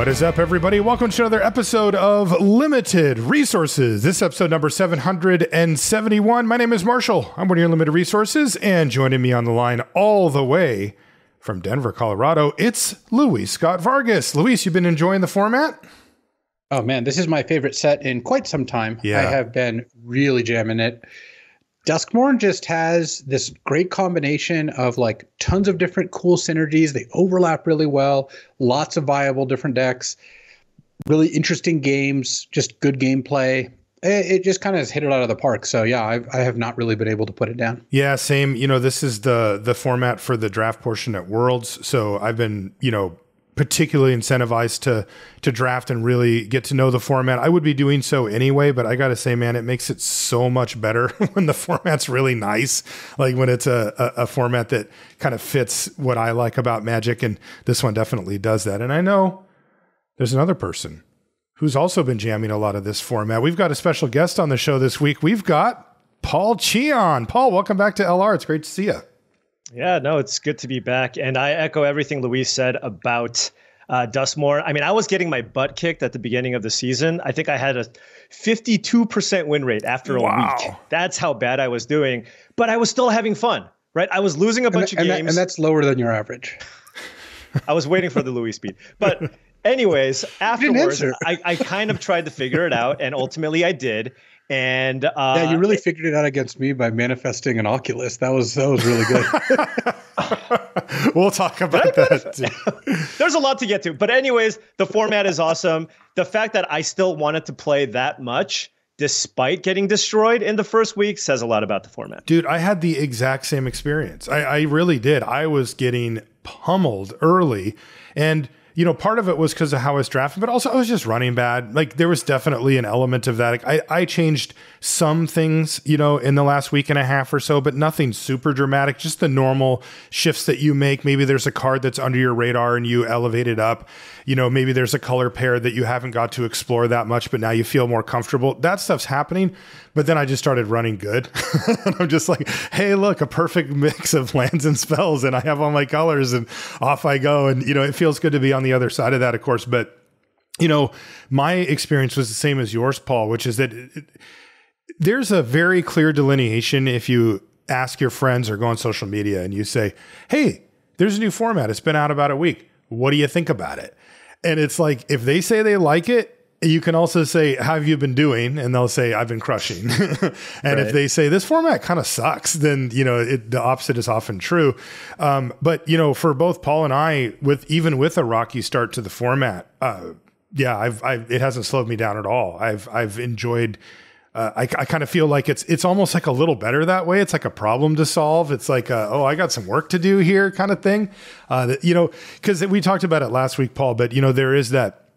What is up, everybody? Welcome to another episode of Limited Resources. This is episode number 771. My name is Marshall. I'm one of your Limited Resources, and joining me on the line all the way from Denver, Colorado, it's Luis Scott-Vargas. Luis, you've been enjoying the format? Oh, man, this is my favorite set in quite some time. Yeah. I have been really jamming it. Duskmourn just has this great combination of like tons of different cool synergies. They overlap really well. Lots of viable different decks. Really interesting games. Just good gameplay. It just kind of has hit it out of the park. So yeah, I have not really been able to put it down. Yeah, same. You know, this is the format for the draft portion at Worlds. So I've been, particularly incentivized to draft and really get to know the format. I would be doing so anyway, but I got to say, man, it makes it so much better when the format's really nice. Like when it's a format that kind of fits what I like about Magic, and this one definitely does that. And I know there's another person who's also been jamming a lot of this format. We've got a special guest on the show this week. We've got Paul Cheon. Paul, welcome back to LR. It's great to see you. Yeah, no, it's good to be back. And I echo everything Luis said about Duskmourn. I mean, I was getting my butt kicked at the beginning of the season. I think I had a 52% win rate after a week. That's how bad I was doing. But I was still having fun, right? I was losing a bunch of games. And that's lower than your average. I was waiting for the Luis beat. But anyways, afterwards, I kind of tried to figure it out. And ultimately I did. And yeah, you really figured it out against me by manifesting an Oculus. That was really good. We'll talk about that too. There's a lot to get to. But anyways, the format is awesome. The fact that I still wanted to play that much despite getting destroyed in the first week says a lot about the format. Dude, I had the exact same experience. I really did. I was getting pummeled early, and part of it was because of how I was drafting, but also I was just running bad. Like there was definitely an element of that. I changed some things, in the last week and a half or so, but nothing super dramatic, just the normal shifts that you make. Maybe there's a card that's under your radar and you elevate it up. Maybe there's a color pair that you haven't got to explore that much, but now you feel more comfortable. That stuff's happening. But then I just started running good. And I'm just like, hey, look, a perfect mix of lands and spells. And I have all my colors and off I go. And, it feels good to be on the other side of that, of course. But, my experience was the same as yours, Paul, which is that there's a very clear delineation if you ask your friends or go on social media and you say, hey, there's a new format. It's been out about a week. What do you think about it? And it's like, if they say they like it, you can also say, how have you been doing? And they'll say, I've been crushing. And right. If they say this format kind of sucks, then, the opposite is often true. But, for both Paul and I, even with a rocky start to the format, it hasn't slowed me down at all. I've enjoyed, I kind of feel like it's almost like a little better that way. It's like a problem to solve. It's like, I got some work to do here kind of thing. Because we talked about it last week, Paul, but, there is that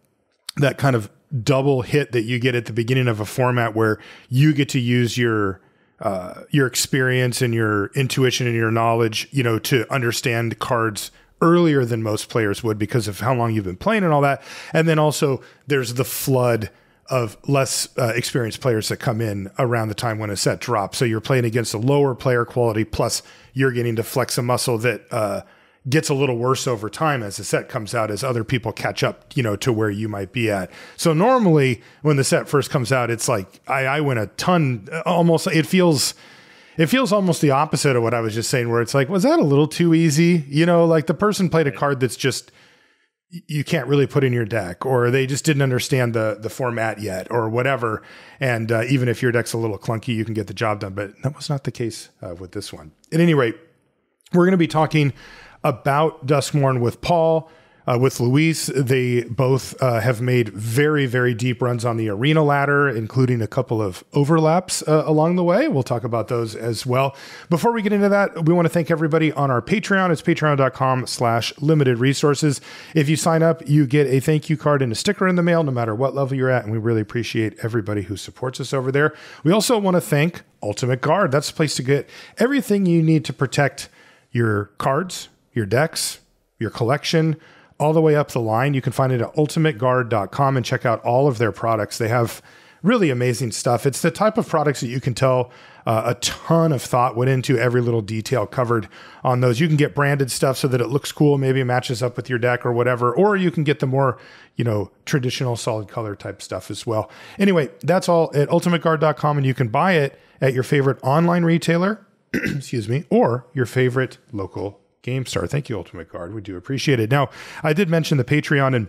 kind of double hit that you get at the beginning of a format where you get to use your experience and your intuition and your knowledge, to understand cards earlier than most players would because of how long you've been playing and all that. And then also there's the flood of less experienced players that come in around the time when a set drops. So you're playing against a lower player quality, plus you're getting to flex a muscle that gets a little worse over time as the set comes out, as other people catch up, to where you might be at. So normally when the set first comes out, it's like I win a ton. Almost it feels almost the opposite of what I was just saying, where it's like, was that a little too easy? Like the person played a card that's just you can't really put in your deck, or they just didn't understand the format yet, or whatever. And even if your deck's a little clunky, you can get the job done. But that was not the case with this one. At any rate, we're going to be talking about Duskmourn with Paul, with Luis. They both have made very, very deep runs on the arena ladder, including a couple of overlaps along the way. We'll talk about those as well. Before we get into that, we want to thank everybody on our Patreon. It's patreon.com/limited resources. If you sign up, you get a thank you card and a sticker in the mail, no matter what level you're at. And we really appreciate everybody who supports us over there. We also want to thank Ultimate Guard. That's the place to get everything you need to protect your cards, your decks, your collection, all the way up the line. You can find it at ultimateguard.com and check out all of their products. They have really amazing stuff. It's the type of products that you can tell a ton of thought went into every little detail covered on those. You can get branded stuff so that it looks cool, maybe matches up with your deck or whatever, or you can get the more, traditional solid color type stuff as well. Anyway, that's all at ultimateguard.com, and you can buy it at your favorite online retailer, excuse me, or your favorite local game store. Thank you, Ultimate Guard. We do appreciate it. Now, I did mention the Patreon, and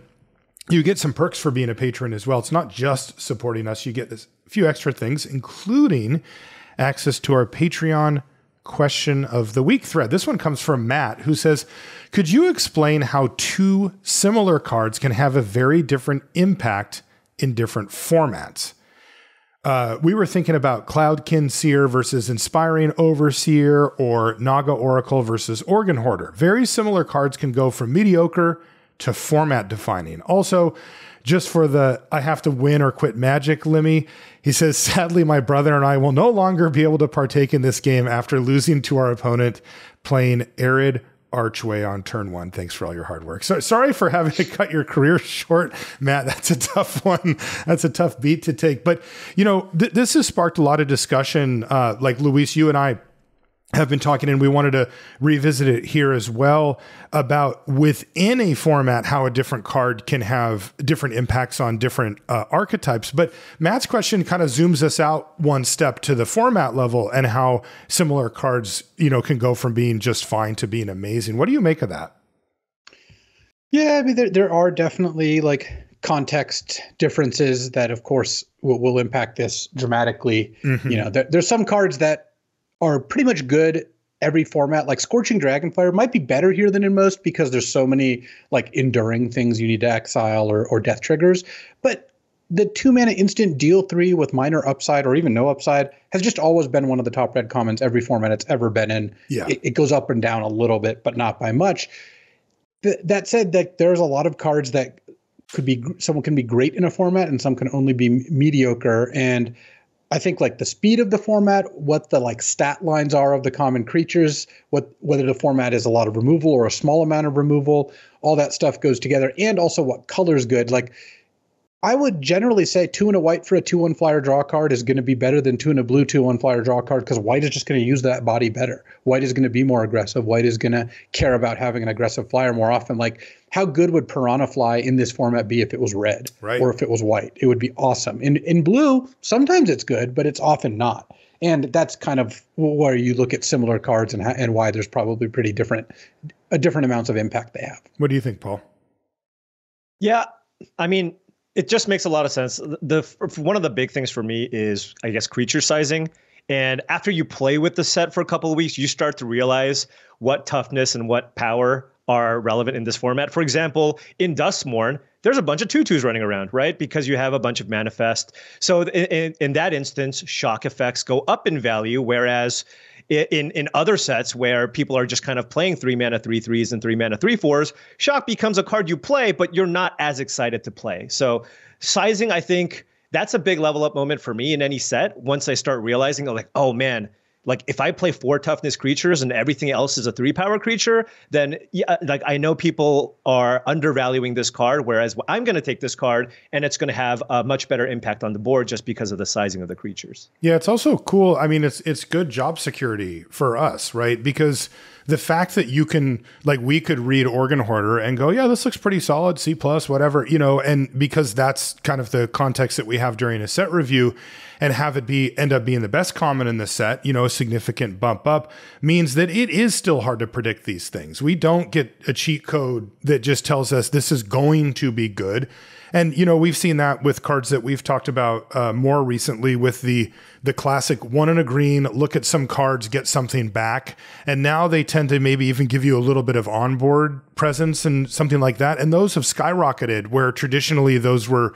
you get some perks for being a patron as well. It's not just supporting us. You get a few extra things, including access to our Patreon question of the week thread. This one comes from Matt, who says, could you explain how two similar cards can have a very different impact in different formats? We were thinking about Cloudkin Seer versus Inspiring Overseer, or Naga Oracle versus Organ Hoarder. Very similar cards can go from mediocre to format defining. Also, just for the I have to win or quit Magic Lemmy, he says, sadly, my brother and I will no longer be able to partake in this game after losing to our opponent playing Arid Archway on turn 1. Thanks for all your hard work. So sorry for having to cut your career short, Matt. That's a tough one. That's a tough beat to take. But, this has sparked a lot of discussion. Like Luis, you and I have been talking, and we wanted to revisit it here as well, about within a format, how a different card can have different impacts on different archetypes. But Matt's question kind of zooms us out one step to the format level, and how similar cards, can go from being just fine to being amazing. What do you make of that? Yeah, I mean, there are definitely context differences that, of course, will impact this dramatically. Mm-hmm. There's some cards that are pretty much good every format. Like Scorching Dragonfire might be better here than in most, because there's so many enduring things you need to exile or death triggers. But the 2-mana instant deal 3 with minor upside or even no upside has just always been one of the top red commons every format it's ever been in. Yeah. It goes up and down a little bit, but not by much. That said, there's a lot of cards that someone can be great in a format and some can only be mediocre. And I think the speed of the format, what the stat lines are of the common creatures, whether the format is a lot of removal or a small amount of removal, all that stuff goes together, and also what color's good. I would generally say 2 and a white for a 2/1 flyer draw card is going to be better than 2 and a blue 2/1 flyer draw card, because white is just going to use that body better. White is going to be more aggressive. White is going to care about having an aggressive flyer more often. How good would Piranha Fly in this format be if it was red, right, or if it was white? It would be awesome. In blue, sometimes it's good, but it's often not. And that's kind of where you look at similar cards and why there's probably pretty different amounts of impact they have. What do you think, Paul? Yeah, I mean, it just makes a lot of sense. One of the big things for me is, I guess, creature sizing. And after you play with the set for a couple of weeks, you start to realize what toughness and what power are relevant in this format. For example, in Duskmourn, there's a bunch of 2/2s running around, right? Because you have a bunch of manifest. So in that instance, shock effects go up in value, whereas in other sets where people are just kind of playing 3-mana 3/3s and 3-mana 3/4s, shock becomes a card you play, but you're not as excited to play. So sizing, I think that's a big level up moment for me in any set. Once I start realizing, oh man, if I play 4 toughness creatures and everything else is a 3-power creature, then I know people are undervaluing this card, whereas I'm going to take this card and it's going to have a much better impact on the board just because of the sizing of the creatures. Yeah, it's also cool. I mean, it's good job security for us, right? Because the fact that you can, we could read Organ Hoarder and go, yeah, this looks pretty solid, C+, whatever, and because that's kind of the context that we have during a set review, and have it end up being the best common in the set, a significant bump up, means that it is still hard to predict these things. We don't get a cheat code that just tells us this is going to be good. And, we've seen that with cards that we've talked about more recently, with the classic 1 and a green, look at some cards, get something back. And now they tend to maybe even give you a little bit of onboard presence and something like that. And those have skyrocketed, where traditionally those were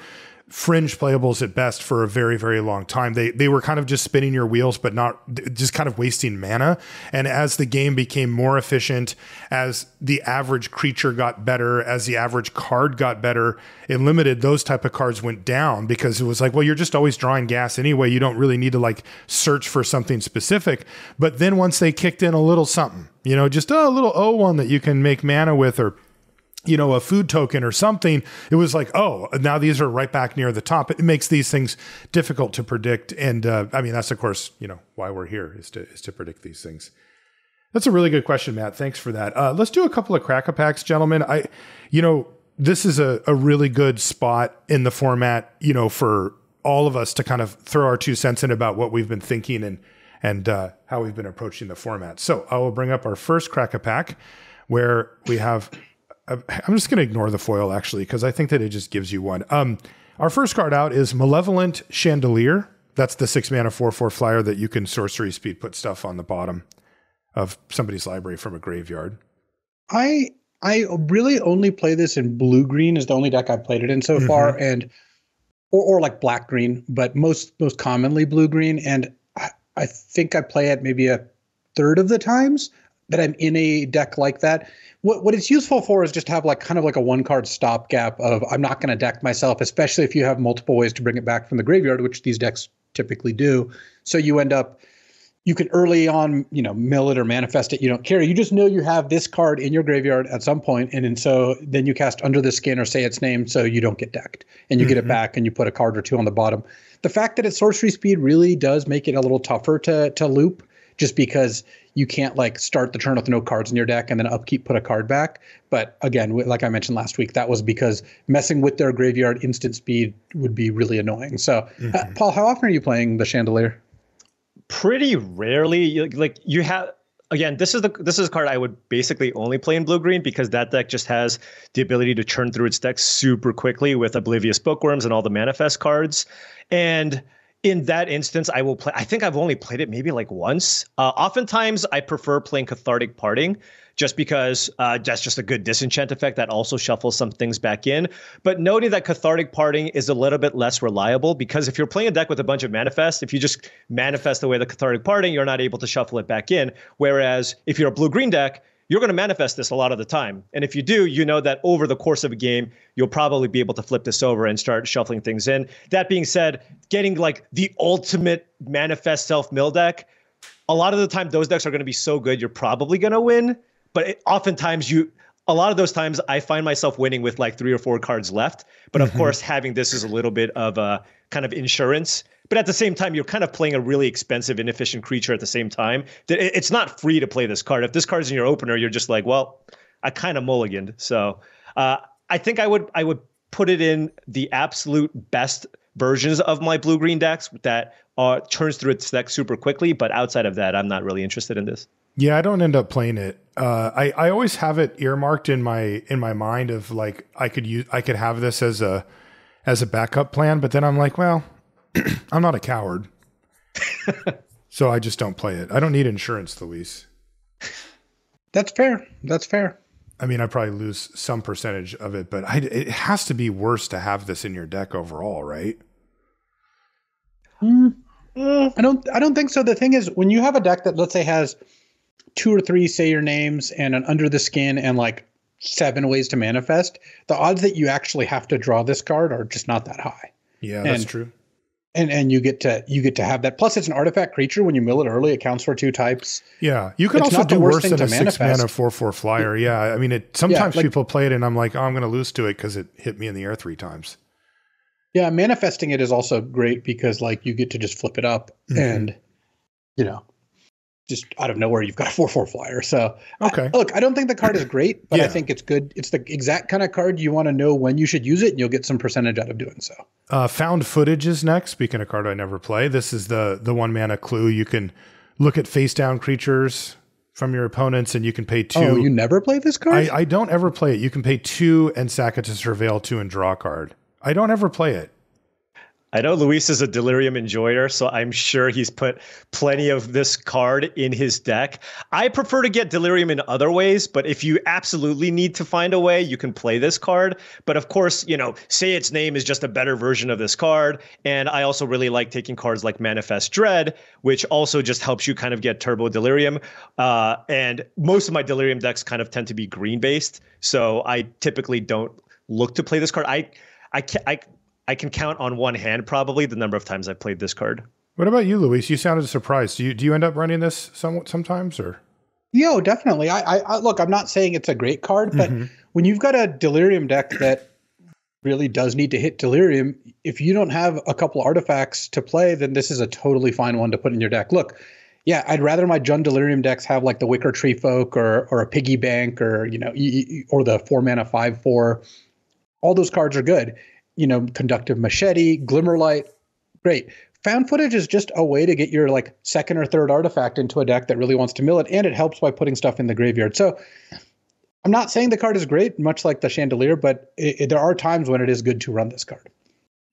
fringe playables at best for a very, very long time. They were kind of just spinning your wheels, but not just kind of wasting mana. And as the game became more efficient, as the average creature got better, as the average card got better in limited, those type of cards went down, because it was well, you're just always drawing gas anyway. You don't really need to search for something specific. But then once they kicked in a little something, just a little O1 that you can make mana with, or a food token or something, it was like, oh, now these are right back near the top. It makes these things difficult to predict. And I mean, that's of course, why we're here is to predict these things. That's a really good question, Matt. Thanks for that. Let's do a couple of crack-a-packs, gentlemen. This is a really good spot in the format, for all of us to kind of throw our 2 cents in about what we've been thinking and how we've been approaching the format. So I will bring up our first crack-a-pack where we have, I'm just going to ignore the foil actually, because I think that it just gives you one. Our first card out is Malevolent Chandelier. That's the 6-mana 4/4 flyer that you can sorcery speed put stuff on the bottom of somebody's library from a graveyard. I really only play this in blue-green is the only deck I've played it in so far, and or like black-green, but most commonly blue-green. And I think I play it maybe a third of the times that I'm in a deck like that. What it's useful for is just to have kind of like a 1-card stopgap of I'm not going to deck myself, especially if you have multiple ways to bring it back from the graveyard, which these decks typically do. So you end up, you can early on, mill it or manifest it. You don't care. You just know you have this card in your graveyard at some point, and so then you cast Under the Skin or say its name so you don't get decked, and you get it back and you put a card or two on the bottom. The fact that it's sorcery speed really does make it a little tougher to loop, just because you can't start the turn with no cards in your deck and then upkeep put a card back. But again, like I mentioned last week, that was because messing with their graveyard instant speed would be really annoying. So, Paul, how often are you playing the Chandelier? Pretty rarely. You have, again, this is a card I would basically only play in blue-green because that deck just has the ability to churn through its deck super quickly with Oblivious Bookworms and all the manifest cards. And in that instance, I will play. I think I've only played it maybe once. Oftentimes, I prefer playing Cathartic Parting, just because that's just a good disenchant effect that also shuffles some things back in. But noting that Cathartic Parting is a little bit less reliable, because if you're playing a deck with a bunch of manifest, if you just manifest away the Cathartic Parting, you're not able to shuffle it back in. Whereas if you're a blue-green deck, you're going to manifest this a lot of the time. And if you do, you know that over the course of a game, you'll probably be able to flip this over and start shuffling things in. That being said, getting the ultimate manifest self-mill deck, a lot of the time, those decks are going to be so good, you're probably going to win. But oftentimes, a lot of those times, I find myself winning with 3 or 4 cards left. But of course, having this is a little bit of a kind of insurance. But at the same time, you're kind of playing a really expensive, inefficient creature at the same time. It's not free to play this card. If this card's in your opener, you're just well, I kind of mulliganed. So I think I would put it in the absolute best versions of my blue-green decks that turns through its deck super quickly. But outside of that, I'm not really interested in this. Yeah, I don't end up playing it. I always have it earmarked in my mind of I could have this as a backup plan, but then I'm well, I'm not a coward. So I just don't play it. I don't need insurance, Luis. That's fair. I mean, I probably lose some percentage of it, but it has to be worse to have this in your deck overall, right? I don't think so. The thing is, when you have a deck that, let's say, has 2 or 3 say your names and an Under the Skin and 7 ways to manifest, the odds that you actually have to draw this card are just not that high. Yeah, that's true. And you get to have that. Plus, it's an artifact creature. When you mill it early, it counts for 2 types. Yeah, you can also do worse than a 6-mana 4/4 flyer. Yeah, I mean, sometimes people play it, and I'm I'm going to lose to it because it hit me in the air 3 times. Yeah, manifesting it is also great because you get to just flip it up and just out of nowhere you've got a 4/4 flyer. So okay, I don't think the card is great, but I think it's good. It's the exact kind of card you want to know when you should use it, and you'll get some percentage out of doing so. Found Footage is next. Speaking of card I never play, this is the 1-mana clue. You can look at face down creatures from your opponents, and you can pay 2. Oh, you never play this card? I don't ever play it. You can pay 2 and sack it to surveil 2 and draw a card. I don't ever play it. I know Luis is a Delirium enjoyer, so I'm sure he's put plenty of this card in his deck. I prefer to get Delirium in other ways, but if you absolutely need to find a way, you can play this card. But of course, Say Its Name is just a better version of this card. And I also really like taking cards like Manifest Dread, which also just helps you kind of get Turbo Delirium. And most of my Delirium decks kind of tend to be green-based, so I typically don't look to play this card. I can count on one hand probably the number of times I've played this card. What about you, Luis? You sounded surprised. Do you end up running this sometimes, or? Yo, definitely. I look, I'm not saying it's a great card, but when you've got a Delirium deck that really does need to hit Delirium, if you don't have a couple artifacts to play, then this is a totally fine one to put in your deck. Look, yeah, I'd rather my Jund Delirium decks have like the Wicker Tree Folk or a Piggy Bank or, you know, or the 4-mana 5/4. All those cards are good. You know, Conductive Machete, Glimmerlight, great. Found Footage is just a way to get your like second or third artifact into a deck that really wants to mill it, and it helps by putting stuff in the graveyard. So I'm not saying the card is great, much like the Chandelier, but there are times when it is good to run this card.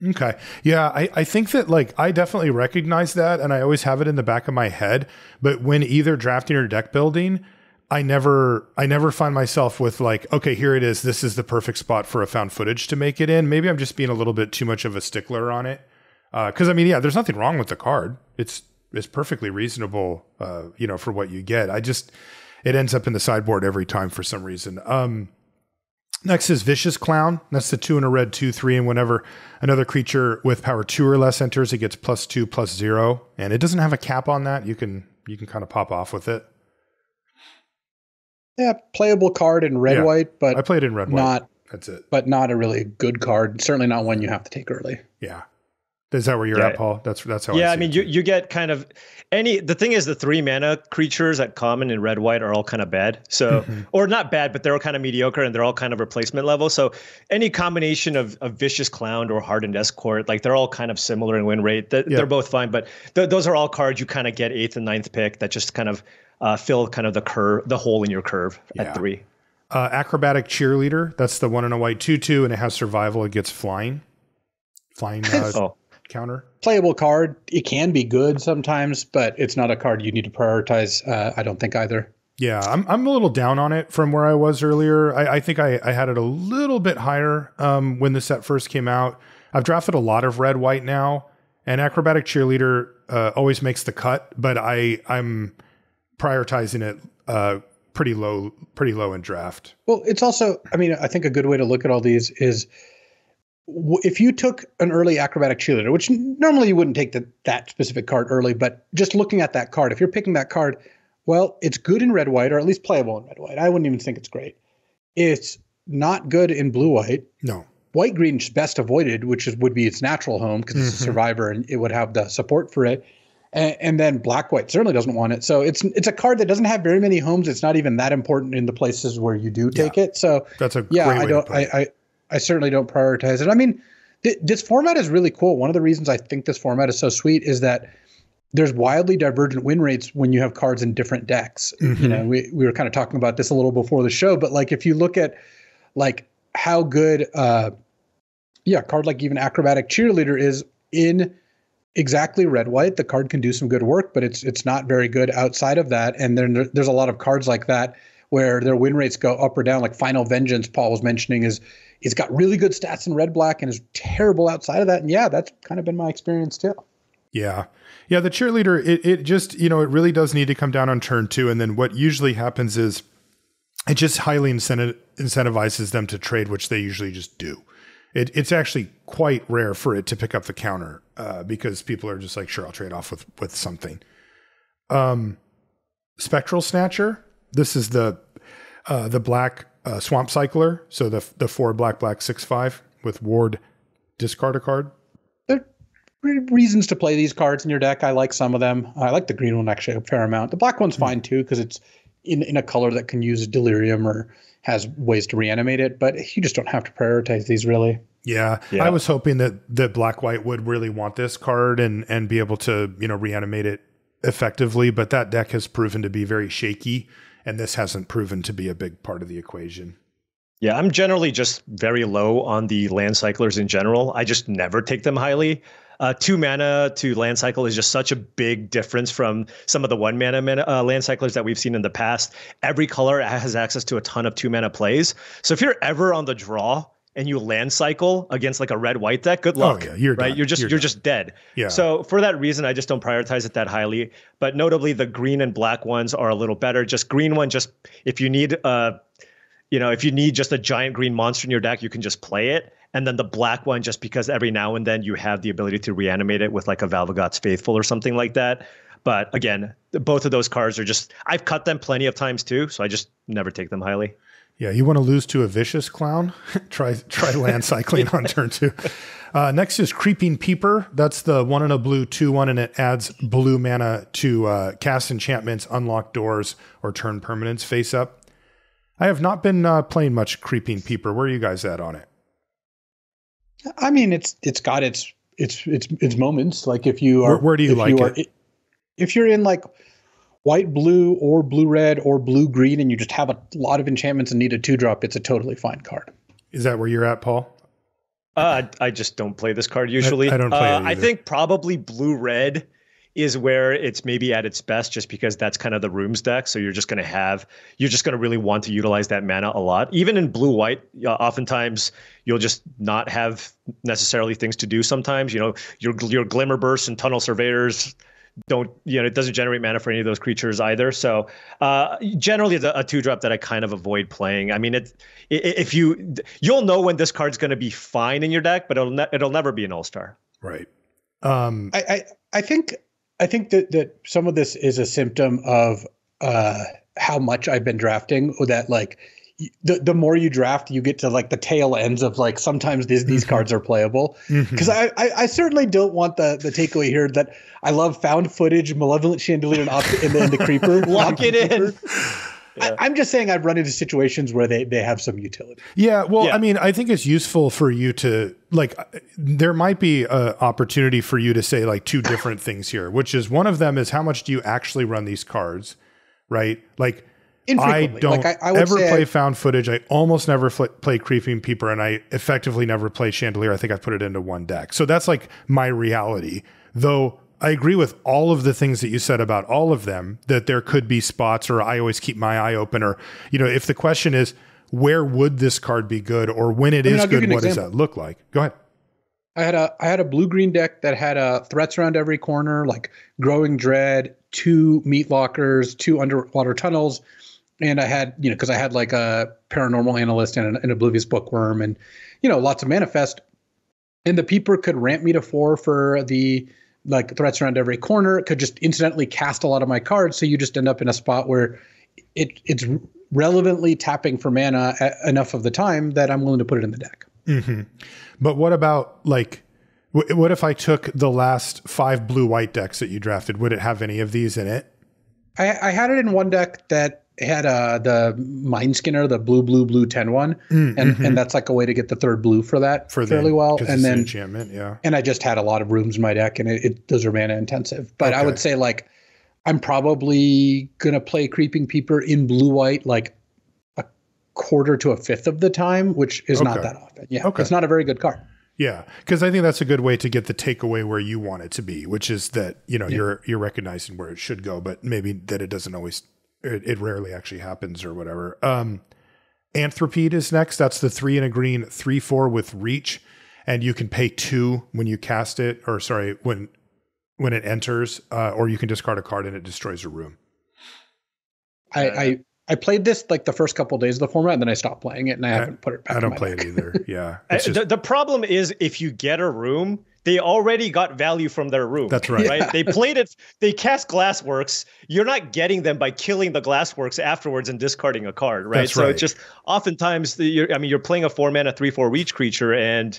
Okay. Yeah, I think that like I definitely recognize that, and I always have it in the back of my head. But when either drafting or deck building, I never find myself with like, okay, here it is. This is the perfect spot for a Found Footage to make it in. Maybe I'm just being a little bit too much of a stickler on it. Because I mean, yeah, there's nothing wrong with the card. It's perfectly reasonable, you know, for what you get. It ends up in the sideboard every time for some reason. Next is Vicious Clown. That's the 2 and a red 2/3, and whenever another creature with power 2 or less enters, it gets +2/+0, and it doesn't have a cap on that. You can kind of pop off with it. Yeah, playable card in red white, but I played in red white. That's it. But not a really good card. Certainly not one you have to take early. Yeah. Is that where you're at, Paul? That's how. Yeah, I mean, you get kind of the thing is the 3-mana creatures at common in red white are all kind of bad. So, or not bad, but they're all kind of mediocre and they're all kind of replacement level. So any combination of Vicious Clown or Hardened Escort, like they're all kind of similar in win rate. They're both fine, but those are all cards you kind of get 8th and 9th pick that just kind of fill kind of the hole in your curve at 3. Acrobatic Cheerleader. That's the 1 and a white 2/2, and it has survival. It gets flying. Counter. Playable card. It can be good sometimes, but it's not a card you need to prioritize. I don't think either. Yeah, I'm a little down on it from where I was earlier. I think I had it a little bit higher when the set first came out. I've drafted a lot of red white now, and Acrobatic Cheerleader always makes the cut, but I'm prioritizing it pretty low in draft. Well, it's also, I mean, I think a good way to look at all these is if you took an early Acrobatic Cheerleader, which normally you wouldn't take that specific card early, but just looking at that card, if you're picking that card, well, it's good in red white, or at least playable in red white. I wouldn't even think it's great. It's not good in blue white. No. White green is best avoided, which would be its natural home because it's a survivor and it would have the support for it. And then black white certainly doesn't want it. So it's a card that doesn't have very many homes. It's not even that important in the places where you do take it. So that's a great way to put it. I certainly don't prioritize it. I mean, this format is really cool. One of the reasons I think this format is so sweet is that there's wildly divergent win rates when you have cards in different decks. You know, we were kind of talking about this a little before the show, but like if you look at like how good a card like even Acrobatic Cheerleader is in exactly red white, the card can do some good work, but it's not very good outside of that. And then there's a lot of cards like that where their win rates go up or down. Like Final Vengeance, Paul was mentioning, it's got really good stats in red black and is terrible outside of that. And yeah, that's kind of been my experience too. Yeah. Yeah. The Cheerleader, it just, you know, it really does need to come down on turn 2. And then what usually happens is it just highly incentivizes them to trade, which they usually just do. It's actually quite rare for it to pick up the counter because people are just like, sure, I'll trade off with something. Spectral Snatcher. This is the black Swamp Cycler. So the 4 black 6/5 with Ward, discard a card. There are reasons to play these cards in your deck. I like some of them. I like the green one actually a fair amount. The black one's fine too because it's in a color that can use Delirium or has ways to reanimate it, but you just don't have to prioritize these really. Yeah. I was hoping that black white would really want this card and be able to, you know, reanimate it effectively, but that deck has proven to be very shaky, and this hasn't proven to be a big part of the equation. Yeah, I'm generally just very low on the land cyclers in general. I just never take them highly. 2 mana to land cycle is just such a big difference from some of the 1 mana land cyclers that we've seen in the past. Every color has access to a ton of 2 mana plays. So if you're ever on the draw and you land cycle against like a red white deck, good luck. Oh, yeah, you're right. Done. You're just dead. Yeah. So for that reason, I just don't prioritize it that highly. But notably, the green and black ones are a little better. Just green one, just if you need if you need just a giant green monster in your deck, you can just play it. And then the black one, just because every now and then you have the ability to reanimate it with like a Valvagot's Faithful or something like that. But again, both of those cards are just, I've cut them plenty of times too, so I just never take them highly. Yeah, you want to lose to a vicious clown? try land cycling on turn 2. Next is Creeping Peeper. That's the 1 and a blue 2/1, and it adds blue mana to cast enchantments, unlock doors, or turn permanents face up. I have not been playing much Creeping Peeper. Where are you guys at on it? I mean, it's got its moments. Like if you are, where do you like it? If you're in like white, blue, or blue, red, or blue, green, and you just have a lot of enchantments and need a 2-drop, it's a totally fine card. Is that where you're at, Paul? I just don't play this card usually. I don't play it either. I think probably blue-red is where it's maybe at its best, just because that's kind of the rooms deck. So you're just going to really want to utilize that mana a lot. Even in blue-white, oftentimes you'll just not have necessarily things to do sometimes. You know, your Glimmer Bursts and Tunnel Surveyors it doesn't generate mana for any of those creatures either. So generally a 2-drop that I kind of avoid playing. I mean, you'll know when this card's going to be fine in your deck, but it'll never be an all-star. Right. I think that some of this is a symptom of how much I've been drafting, or that like the more you draft, you get to like the tail ends of like sometimes these cards are playable. Because I certainly don't want the takeaway here that I love Found Footage, Malevolent Chandelier, and the Creeper. Lock it in. Yeah. I'm just saying I've run into situations where they have some utility. Yeah, well, yeah. I mean, I think it's useful for you to, like, there might be an opportunity for you to say, like, 2 different things here, which is one of them is how much do you actually run these cards, right? Like, I don't ever play Found Footage. I almost never play Creeping Peeper, and I effectively never play Chandelier. I think I put it into one deck. So that's, like, my reality. Though I agree with all of the things that you said about all of them, that there could be spots, or I always keep my eye open, or, if the question is, where would this card be good, or when it is good, what does that look like? Go ahead. I had a blue-green deck that had threats around every corner, like Growing Dread, 2 Meat Lockers, 2 Underwater Tunnels, and I had, because I had like a Paranormal Analyst and an Oblivious Bookworm, and, lots of Manifest, and the Peeper could ramp me to 4 for the like threats around every corner. It could just incidentally cast a lot of my cards. So you just end up in a spot where it's relevantly tapping for mana enough of the time that I'm willing to put it in the deck. Mm-hmm. But what about like, what if I took the last 5 blue-white decks that you drafted? Would it have any of these in it? I had it in one deck that had the Mind Skinner, the blue 10-1, and that's like a way to get the 3rd blue for that fairly well. And then enchantment, yeah. And I just had a lot of rooms in my deck, and those are mana intensive. But I would say like I'm probably gonna play Creeping Peeper in blue-white like a quarter to a fifth of the time, which is not that often. Yeah, it's not a very good card. Yeah, because I think that's a good way to get the takeaway where you want it to be, which is that you're recognizing where it should go, but maybe that it doesn't always. It rarely actually happens or whatever. Anthropede is next. That's the 3 and a green 3/4 with reach, and you can pay 2 when you cast it, or sorry, when it enters, or you can discard a card and it destroys a room. I played this like the first couple of days of the format, and then I stopped playing it, and I haven't put it back. I don't play it either. Yeah, the problem is if you get a room, they already got value from their room. That's right. Right? They played it. They cast Glassworks. You're not getting them by killing the Glassworks afterwards and discarding a card, right? That's right. It's just oftentimes you're playing a 4-mana 3/4 reach creature, and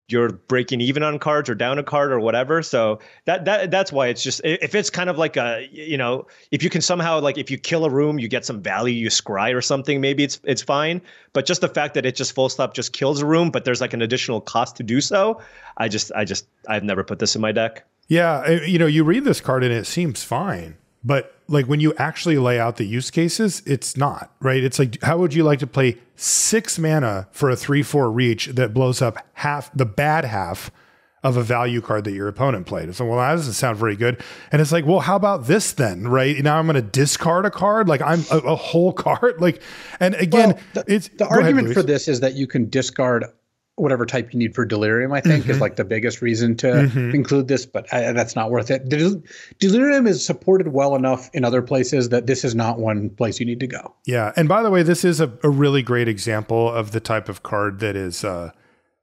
you're breaking even on cards or down a card or whatever. So that's why it's just, if it's kind of like if you can somehow, like if you kill a room, you get some value, you scry or something, maybe it's fine. But just the fact that it just full stop just kills a room, but there's like an additional cost to do so. I've never put this in my deck. Yeah. You read this card and it seems fine, but like when you actually lay out the use cases, it's not, right? It's like, how would you like to play 6 mana for a 3/4 reach that blows up the bad half of a value card that your opponent played? So, well, that doesn't sound very good. And it's like, well, how about this then, right? Now I'm going to discard a card, like I'm a whole card. Like, and again, it's the argument for this is that you can discard whatever type you need for Delirium, I think, is like the biggest reason to include this, but that's not worth it. Delirium is supported well enough in other places that this is not one place you need to go. Yeah. And by the way, this is a really great example of the type of card that is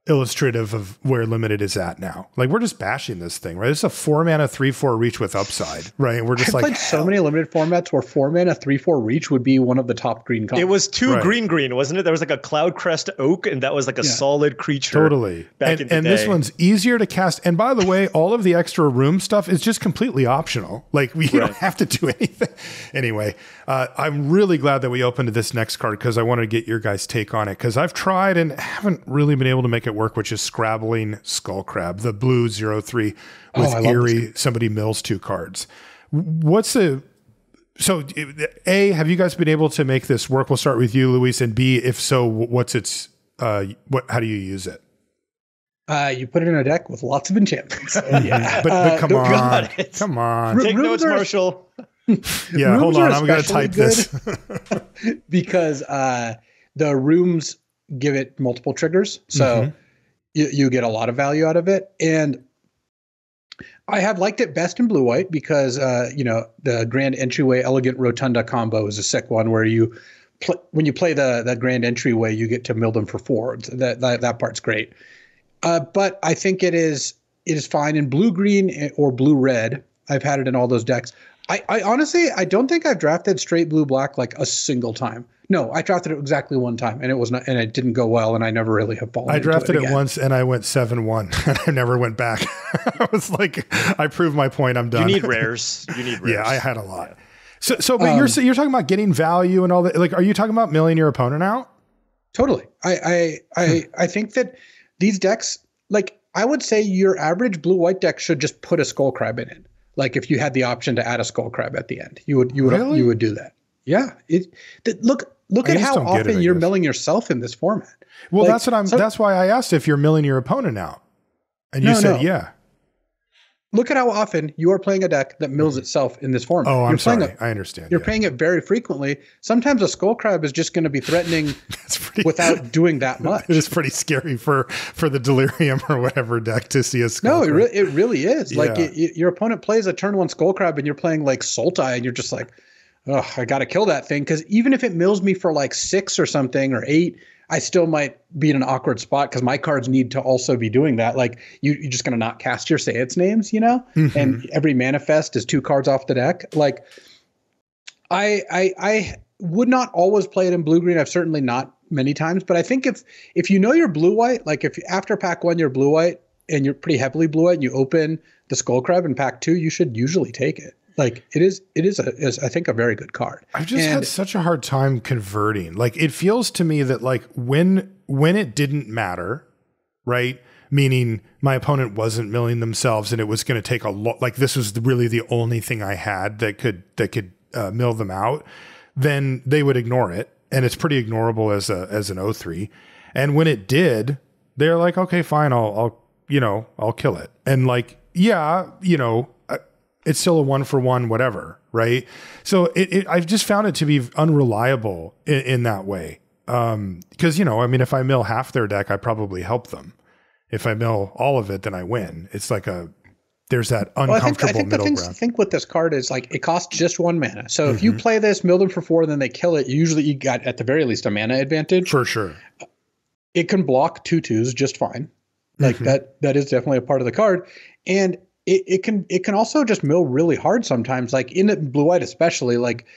illustrative of where limited is at now. Like, we're just bashing this thing, right? It's a 4-mana 3/4 reach with upside, right? We're just I've played so many limited formats where 4-mana 3/4 reach would be one of the top green combos. It was two green, wasn't it? There was like a Cloudcrest Oak, and that was like a solid creature. Totally. Back in the day. And this one's easier to cast. And by the way, all of the extra room stuff is just completely optional. Like, we don't have to do anything. Anyway, I'm really glad that we opened this next card because I wanted to get your guys' take on it, because I've tried and haven't really been able to make it work, which is Scrabbling Skullcrab, the blue 0/3 with Eerie. Somebody mills 2 cards. So A, have you guys been able to make this work? We'll start with you, Luis, and B, if so, what's its, how do you use it? You put it in a deck with lots of enchantments. But come on. Come on. Take notes, Marshall. Yeah, hold on. I'm going to type this. Because the rooms give it multiple triggers. So you get a lot of value out of it. And I have liked it best in blue-white because, the Grand Entryway Elegant Rotunda combo is a sick one where when you play the Grand Entryway, you get to mill them for 4. That part's great. But I think it is fine in blue-green or blue-red. I've had it in all those decks. I honestly, I don't think I've drafted straight blue-black like a single time. No, I drafted it exactly one time, and it didn't go well, and I never really have fallen. I drafted it once, and I went 7-1, and I never went back. I was like, I proved my point. I'm done. You need rares. Yeah, I had a lot. So, but you're talking about getting value and all that. Like, are you talking about milling your opponent out? Totally. I think that these decks, like, I would say your average blue-white deck should just put a Skullcrab in it. Like, if you had the option to add a Skullcrab at the end, you would do that. Yeah. Look at how often you're milling yourself in this format. Well, like, that's why I asked if you're milling your opponent out. And you said, yeah. Look at how often you are playing a deck that mills itself in this format. Oh, I'm sorry. I understand. You're playing it very frequently. Sometimes a Skullcrab is just going to be threatening without doing that much. It is pretty scary for the Delirium or whatever deck to see a Skullcrab. No, it really is. Yeah. Like, your opponent plays a turn 1 Skullcrab and you're playing like Sultai and you're just like, oh, I got to kill that thing. Because even if it mills me for like 6 or something or 8, I still might be in an awkward spot because my cards need to also be doing that. Like, you're just going to not cast your Say Its names, and every manifest is 2 cards off the deck. Like, I would not always play it in blue-green. I've certainly not many times. But I think if you know you're blue-white, like if after pack 1 you're blue-white and you're pretty heavily blue-white and you open the Skullcrab in pack 2, you should usually take it. Like, it is I think a very good card. I've just had such a hard time converting. Like, it feels to me that like when it didn't matter, right? Meaning my opponent wasn't milling themselves and it was going to take a lot, like this was really the only thing I had that could mill them out, then they would ignore it. And it's pretty ignorable as an O3. And when it did, they're like, okay, fine. I'll kill it. And like, yeah, it's still a 1-for-1, whatever, right? So I've just found it to be unreliable in that way. Because, if I mill half their deck, I probably help them. If I mill all of it, then I win. It's like there's that uncomfortable middle ground. I think with this card is like, it costs just 1 mana. So if you play this, mill them for 4, then they kill it, usually you got at the very least a mana advantage. For sure. It can block 2/2s just fine. Like that is definitely a part of the card. And it can also just mill really hard sometimes, like in blue-white especially. Like,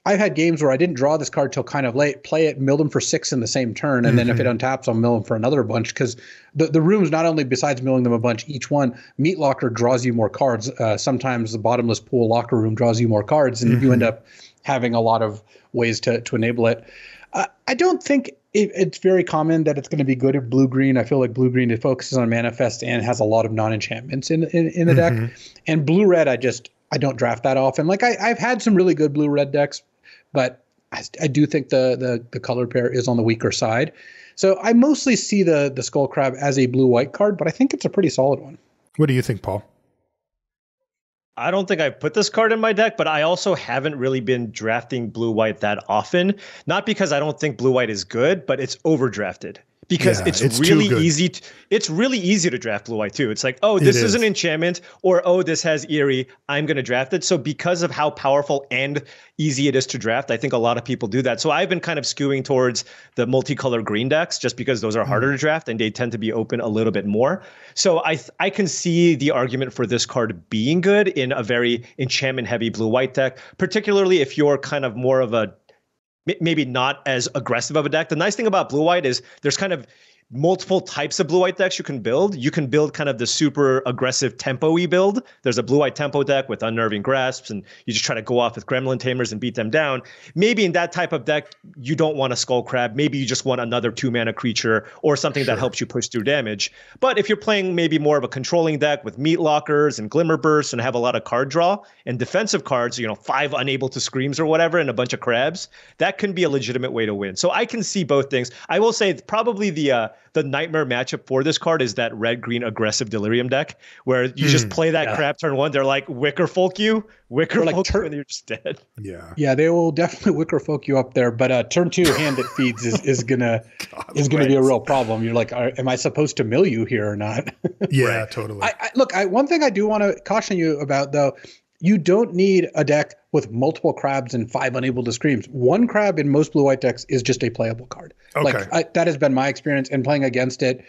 I've had games where I didn't draw this card till kind of late, play it, mill them for 6 in the same turn, and then if it untaps, I'll mill them for another bunch, because the rooms, not only besides milling them a bunch each one, Meat Locker draws you more cards. Sometimes the bottomless pool locker room draws you more cards, and you end up having a lot of ways to enable it. I don't think it's very common that it's going to be good at blue-green. I feel like blue-green, it focuses on manifest and has a lot of non-enchantments in the deck. And blue-red, I don't draft that often. Like, I've had some really good blue-red decks, but I do think the color pair is on the weaker side. So I mostly see the Skullcrab as a blue-white card, but I think it's a pretty solid one. What do you think, Paul? I don't think I put this card in my deck, but I also haven't really been drafting blue-white that often. Not because I don't think blue-white is good, but it's overdrafted. because Yeah, it's it's really too good. easy. It's really easy to draft blue white too. It's like, oh, this is an enchantment, or oh, this has Eerie. I'm going to draft it. So because of how powerful and easy it is to draft, I think a lot of people do that. So I've been kind of skewing towards the multicolor green decks just because those are harder to draft and they tend to be open a little bit more. So I can see the argument for this card being good in a very enchantment heavy blue white deck, particularly if you're kind of more of a maybe not as aggressive of a deck. The nice thing about blue white is there's kind of multiple types of blue white decks you can build. You can build kind of the super aggressive tempo-y build. There's a blue white tempo deck with Unnerving Grasps, and you just try to go off with Gremlin Tamers and beat them down. Maybe in that type of deck, you don't want a Skull Crab. Maybe you just want another 2-mana creature or something that helps you push through damage. But if you're playing maybe more of a controlling deck with Meat Lockers and Glimmer Bursts and have a lot of card draw and defensive cards, 5 Unable to Screams or whatever and a bunch of crabs, that can be a legitimate way to win. So I can see both things. I will say probably the nightmare matchup for this card is that red-green aggressive Delirium deck where you just play that crap turn 1. They're like Wicker Folk you, and you're just dead. Yeah, they will definitely Wicker Folk you up there. But turn 2 hand that feeds is gonna be a real problem. You're like, am I supposed to mill you here or not? Yeah, right. Totally. Look, one thing I do want to caution you about though. You don't need a deck with multiple crabs and 5 Unable to Screams. 1 crab in most blue-white decks is just a playable card. Okay. Like that has been my experience in playing against it.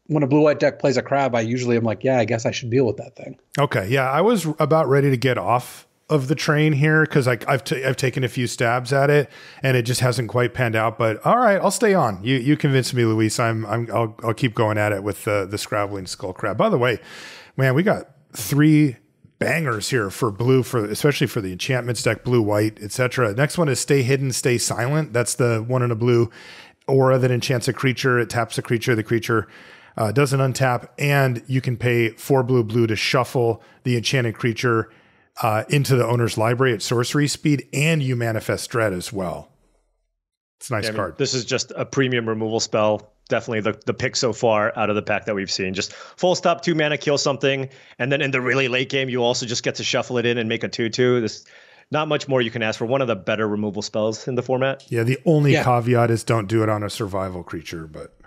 When a blue-white deck plays a crab, I usually am like, yeah, I guess I should deal with that thing. Okay. Yeah, I was about ready to get off of the train here because I've taken a few stabs at it and it just hasn't quite panned out. But all right, I'll stay on. You convinced me, Luis. I'll keep going at it with the Scrabbling Skull Crab. By the way, man, we got 3 bangers here for blue, especially for the enchantments deck, blue, white, etc. Next one is Stay Hidden, Stay Silent. That's the 1 in a blue aura that enchants a creature. It taps a creature. The creature doesn't untap, and you can pay 4 blue to shuffle the enchanted creature into the owner's library at sorcery speed, and you manifest Dread as well. It's a nice card. This is just a premium removal spell. Definitely the pick so far out of the pack that we've seen. Just full stop, 2 mana, kill something. And then in the really late game, you also just get to shuffle it in and make a 2/2. There's not much more you can ask for. One of the better removal spells in the format. Yeah, the only caveat is don't do it on a survival creature, but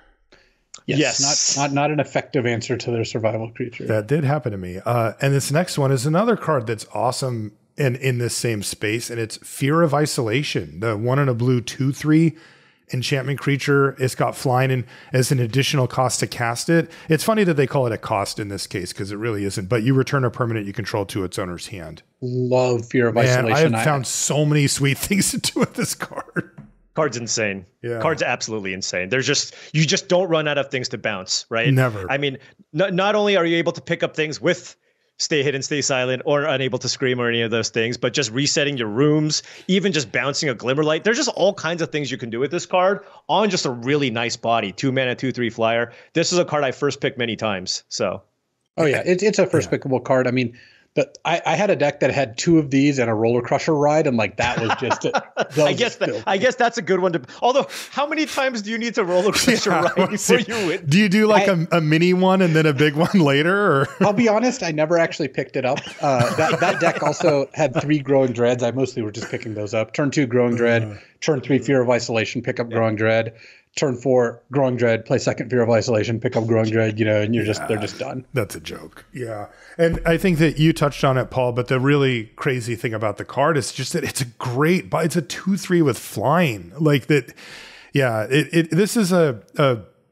yes. Not an effective answer to their survival creature. That did happen to me. And this next one is another card that's awesome and in this same space, and it's Fear of Isolation. The 1 in a blue 2/3 enchantment creature. It's got flying and as an additional cost to cast it. It's funny that they call it a cost in this case because it really isn't, but you return a permanent you control to its owner's hand. Love Fear of Isolation. I have found so many sweet things to do with this card. Card's insane. Yeah. Card's absolutely insane. You just don't run out of things to bounce, right? Never. I mean, not only are you able to pick up things with Stay Hidden, Stay Silent, or Unable to Scream or any of those things, but just resetting your rooms, even just bouncing a Glimmerlight. There's just all kinds of things you can do with this card on just a really nice body. 2 mana, 2/3 flyer. This is a card I first picked many times. So, oh yeah, it's a first pickable card. I mean, but I had a deck that had 2 of these and a Roller Crusher ride, and like that was just it. I guess that's a good one to. Although, how many times do you need to Roller Crusher ride before you win? Do you do like a mini one and then a big one later? Or? I'll be honest, I never actually picked it up. That deck also had 3 Growing Dreads. I mostly were just picking those up. Turn 2 Growing Dread, turn 3 Fear of Isolation, pick up Growing Dread. Turn 4 Growing Dread, play second Fear of Isolation, pick up Growing Dread, and they're just done. That's a joke. Yeah. And I think that you touched on it, Paul, but the really crazy thing about the card is just that it's a 2/3 with flying. Like that. Yeah. This is a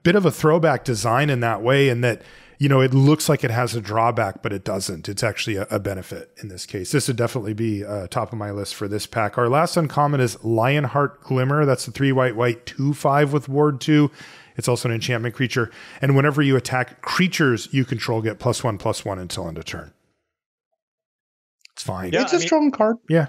bit of a throwback design in that way. And that, it looks like it has a drawback, but it doesn't. It's actually a benefit in this case. This would definitely be top of my list for this pack. Our last uncommon is Lionheart Glimmer. That's the 3 white 2/5 with Ward 2. It's also an enchantment creature. And whenever you attack creatures you control, get +1/+1 until end of turn. It's fine. Yeah, it's a strong card. Yeah.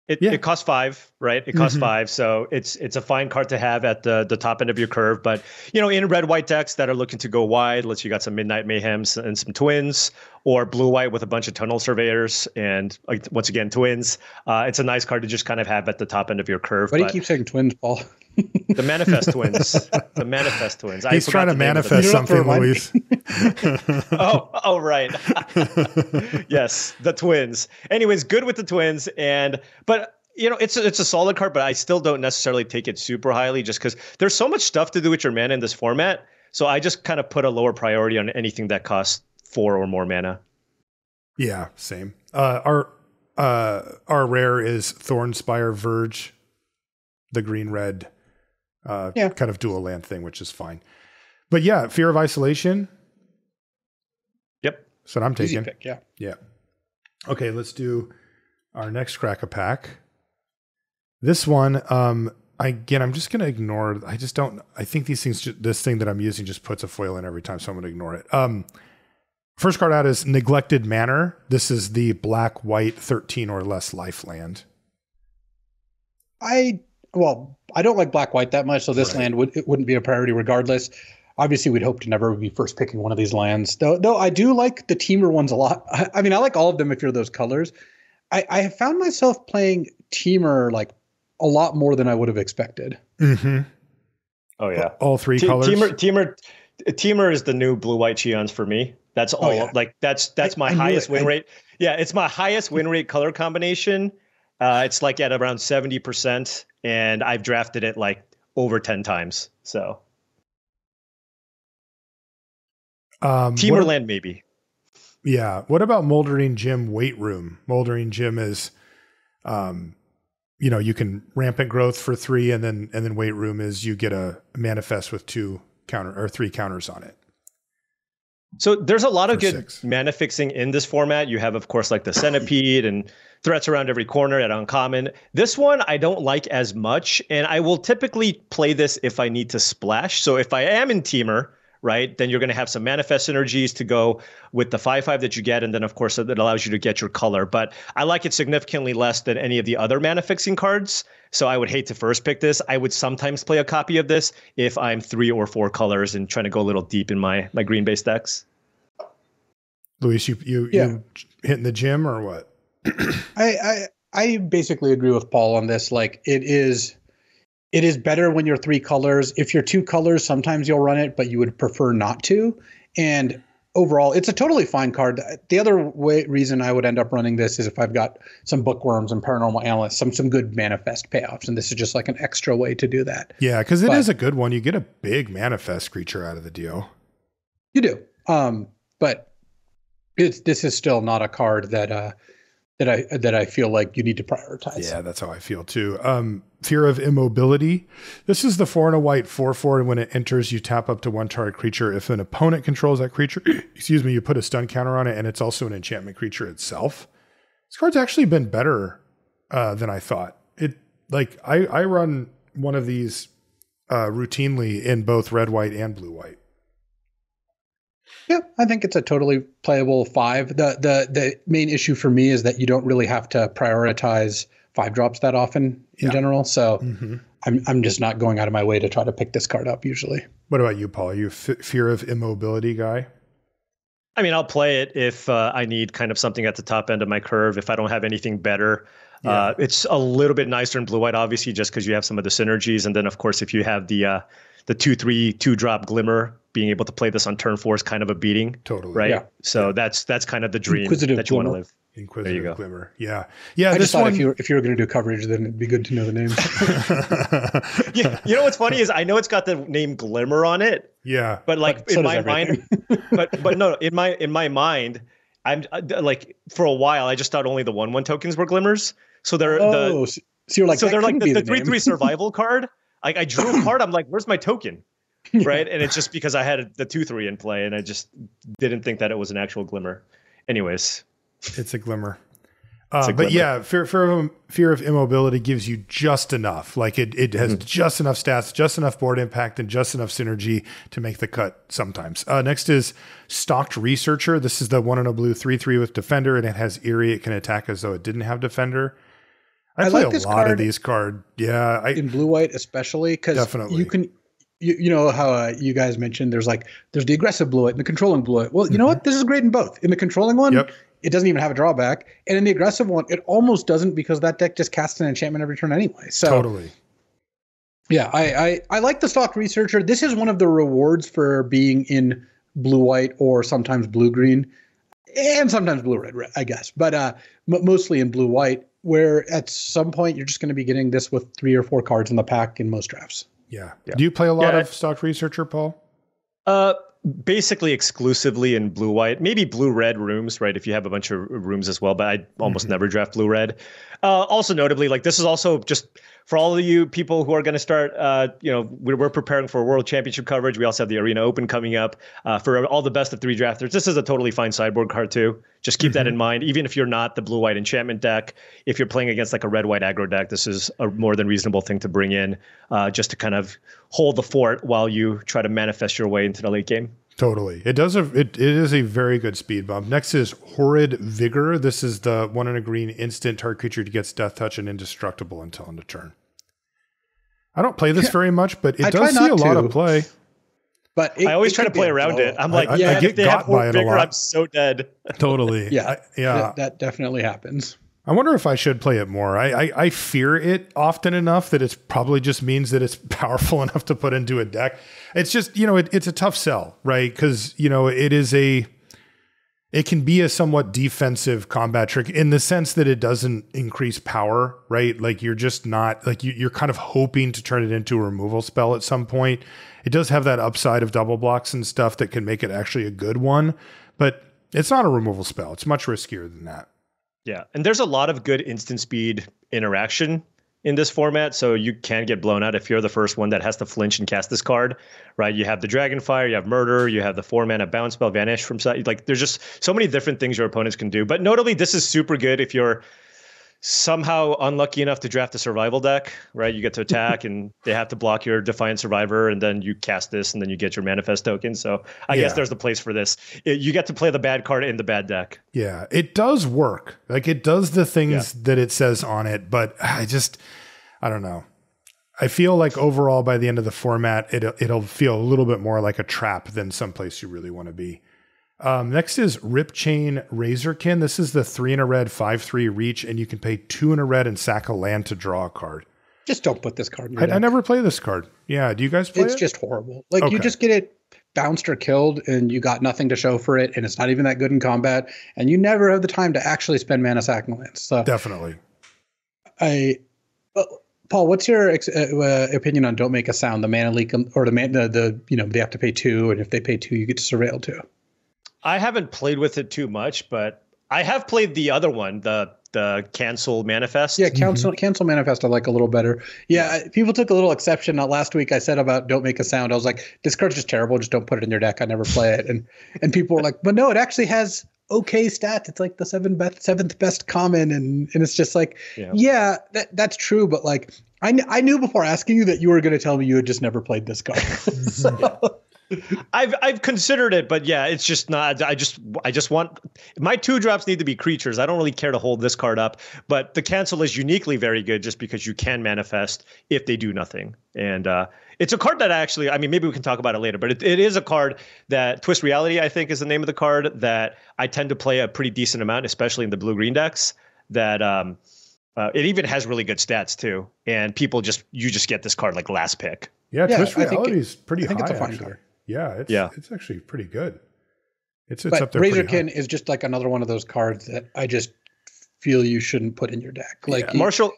It costs 5, right? It costs 5, so it's a fine card to have at the top end of your curve. But in red-white decks that are looking to go wide, let's say you got some Midnight Mayhems and some Twins, or blue-white with a bunch of Tunnel Surveyors and once again Twins. It's a nice card to just kind of have at the top end of your curve. Why do you keep saying Twins, Paul? The Manifest Twins. The Manifest Twins. He's trying to manifest something, Luis. Oh, right. Yes, the Twins. Anyways, good with the Twins, but it's a solid card, but I still don't necessarily take it super highly just because there's so much stuff to do with your mana in this format. So I just kind of put a lower priority on anything that costs 4 or more mana. Yeah, same. Our rare is Thornspire Verge, the green-red kind of dual land thing, which is fine. But yeah, Fear of Isolation. Yep. That's what I'm taking. Easy pick, yeah. Yeah. Okay, let's do our next Crack-a-Pack. This one, again, I'm just going to ignore. I think these things, this thing that I'm using just puts a foil in every time, so I'm going to ignore it. First card out is Neglected Manor. This is the black-white 13 or less life land. I don't like black-white that much, so this land wouldn't be a priority regardless. Obviously, we'd hope to never be first picking one of these lands. Though I do like the Teamer ones a lot. I mean, I like all of them if you're those colors. I have found myself playing Teamer like a lot more than I would have expected. Mm-hmm. Oh, yeah. All three colors? Teamer is the new blue-white Cheons for me. That's all. Yeah. Like that's my highest win rate. Yeah, it's my highest win rate color combination. It's like at around 70%, and I've drafted it like over 10 times. So Teamerland maybe. Yeah. What about Moldering Gym Weight Room? Moldering Gym is, you can rampant growth for 3, and then Weight Room is you get a manifest with 3 counters on it. So there's a lot of good mana fixing in this format. You have, of course, like the Centipede and threats around every corner at uncommon. This one I don't like as much, and I will typically play this if I need to splash. So if I am in Teamer, right, then you're going to have some manifest synergies to go with the 5/5 that you get, and then of course it allows you to get your color. But I like it significantly less than any of the other mana fixing cards. So I would hate to first pick this. I would sometimes play a copy of this if I'm 3 or 4 colors and trying to go a little deep in my green based decks. Luis, you hitting the gym or what? I basically agree with Paul on this. Like it is better when you're 3 colors. If you're 2 colors, sometimes you'll run it, but you would prefer not to. And overall, it's a totally fine card. The other reason I would end up running this is if I've got some Bookworms and Paranormal Analysts, some good manifest payoffs, and this is just like an extra way to do that. Yeah, because it is a good one. You get a big manifest creature out of the deal. You do, but this is still not a card that I feel like you need to prioritize. Yeah, that's how I feel too. Fear of Immobility. This is the 4 and a white 4/4, and when it enters, you tap up to 1 target creature. If an opponent controls that creature, you put a stun counter on it, and it's also an enchantment creature itself. This card's actually been better than I thought. I run one of these routinely in both red, white, and blue, white. Yeah, I think it's a totally playable 5. The main issue for me is that you don't really have to prioritize 5 drops that often in general. So I'm just not going out of my way to try to pick this card up usually. What about you, Paul? Are you a Fear of Immobility guy? I mean, I'll play it if I need kind of something at the top end of my curve. If I don't have anything better, it's a little bit nicer in blue-white, obviously, just because you have some of the synergies. And then, of course, if you have the 2/3 2-drop Glimmer, being able to play this on turn 4 is kind of a beating. Totally. Right? Yeah. So that's kind of the dream Inquisitive that you want to live. Inquisitive Glimmer. Yeah. I just thought if you were going to do coverage, then it'd be good to know the names. Yeah. You know what's funny is I know it's got the name Glimmer on it. Yeah. But like in my mind, but no, in my mind, I'm like for a while I just thought only the 1/1 tokens were Glimmers. So they're so you're like, so they're like the 3/3 survival card. Like I drew a card, I'm like, where's my token? Right. And it's just because I had the 2/3 in play and I just didn't think that it was an actual Glimmer. Anyways. It's a Glimmer. But yeah, Fear of Immobility gives you just enough. Like it has just enough stats, just enough board impact, and just enough synergy to make the cut sometimes. Next is Stalked Researcher. This is the 1 and a blue 3/3 with Defender, and it has Eerie. It can attack as though it didn't have Defender. I play like a lot of these cards. Yeah. In blue-white especially, because you can... You know how you guys mentioned there's the aggressive blue-white and the controlling blue-white. Well, you know what? This is great in both. In the controlling one, it doesn't even have a drawback. And in the aggressive one, it almost doesn't because that deck just casts an enchantment every turn anyway. So totally. Yeah, I like the Stalked Researcher. This is one of the rewards for being in blue-white or sometimes blue-green and sometimes blue-red, I guess. But mostly in blue-white. where at some point you're just going to be getting this with 3 or 4 cards in the pack in most drafts. Yeah. Do you play a lot of Stock Researcher, Paul? Basically exclusively in blue-white, maybe blue-red rooms, right? If you have a bunch of rooms as well, but I almost never draft blue-red. Also notably, like this is also just for all of you people who are going to start, we're preparing for World Championship coverage. We also have the Arena Open coming up. For all the best of 3 drafters, this is a totally fine sideboard card too. Just keep that in mind. Even if you're not the blue-white enchantment deck, if you're playing against like a red-white aggro deck, this is a more than reasonable thing to bring in just to kind of hold the fort while you try to manifest your way into the late game. Totally. It is a very good speed bump. Next is Horrid Vigor. This is the 1 and a green instant target creature gets death touch and indestructible until end of turn. I don't play this very much, but it does see a lot of play. But I always try to play around it. I'm like, I get got by it a lot. I'm so dead. Totally. That definitely happens. I wonder if I should play it more. I fear it often enough that it's probably just means that it's powerful enough to put into a deck. It's just, it's a tough sell, right? Because, it can be a somewhat defensive combat trick in the sense that it doesn't increase power, right? Like you're just not, like you're kind of hoping to turn it into a removal spell at some point. It does have that upside of double blocks and stuff that can make it actually a good one, but it's not a removal spell. It's much riskier than that. Yeah, and there's a lot of good instant speed interaction in this format, so you can get blown out if you're the first one that has to flinch and cast this card, right? You have the Dragonfire, you have Murder, you have the 4-mana bounce spell, Vanish from side. Like, there's just so many different things your opponents can do. But notably, this is super good if you're somehow unlucky enough to draft a survival deck, right? You get to attack and they have to block your Defiant Survivor, and then you cast this and then you get your manifest token. So I guess there's the place for this. You get to play the bad card in the bad deck. Yeah, it does work. Like it does the things that it says on it, but I don't know. I feel like overall by the end of the format, it'll feel a little bit more like a trap than someplace you really want to be. Next is Ripchain Razorkin. This is the 3 and a red, 5/3 reach, and you can pay 2 and a red and sack a land to draw a card. Just don't put this card in your deck. I never play this card. Yeah, do you guys play it? It's just horrible. Like you just get it bounced or killed, and you got nothing to show for it, and it's not even that good in combat, and you never have the time to actually spend mana sacking lands. So definitely. Paul, what's your opinion on Don't Make a Sound, the mana leak, or they have to pay 2, and if they pay 2, you get to surveil 2? I haven't played with it too much, but I have played the other one, the Cancel Manifest. Yeah, Cancel Manifest I like a little better. Yeah, people took a little exception. Last week I said about Don't Make a Sound. I was like, this card's just terrible. Just don't put it in your deck. I never play it. And people were like, but no, it actually has okay stats. It's like the seventh best common, and it's just like, that's true. But like, I knew before asking you that you were going to tell me you had just never played this card. So. I've considered it, but yeah, it's just not. I just want my 2-drops need to be creatures. I don't really care to hold this card up, but the cancel is uniquely very good just because you can manifest if they do nothing. And it's a card that maybe we can talk about it later, but it is a card that Twist Reality, I think, is the name of the card that I tend to play a pretty decent amount, especially in the blue-green decks. That it even has really good stats too, and you just get this card like last pick. Yeah, Twist Reality is pretty high. I think it's a fine card. Yeah, it's actually pretty good. It's but up there. Razorkin is just like another one of those cards that I just feel you shouldn't put in your deck. Like Marshall,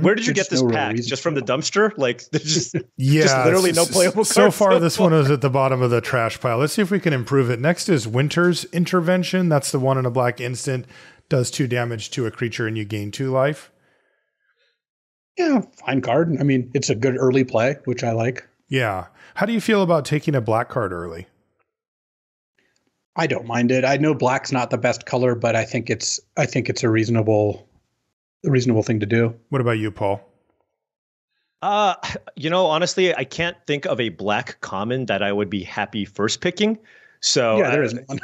where did you get this pack? Just from the dumpster? Like there's just literally no playable cards. So far, this one is at the bottom of the trash pile. Let's see if we can improve it. Next is Winter's Intervention. That's the 1 in a black instant. Does 2 damage to a creature and you gain 2 life. Yeah, fine card. I mean, it's a good early play, which I like. Yeah. How do you feel about taking a black card early? I don't mind it. I know black's not the best color, but I think it's a reasonable thing to do. What about you, Paul? Honestly, I can't think of a black common that I would be happy first picking. So yeah, there isn't one.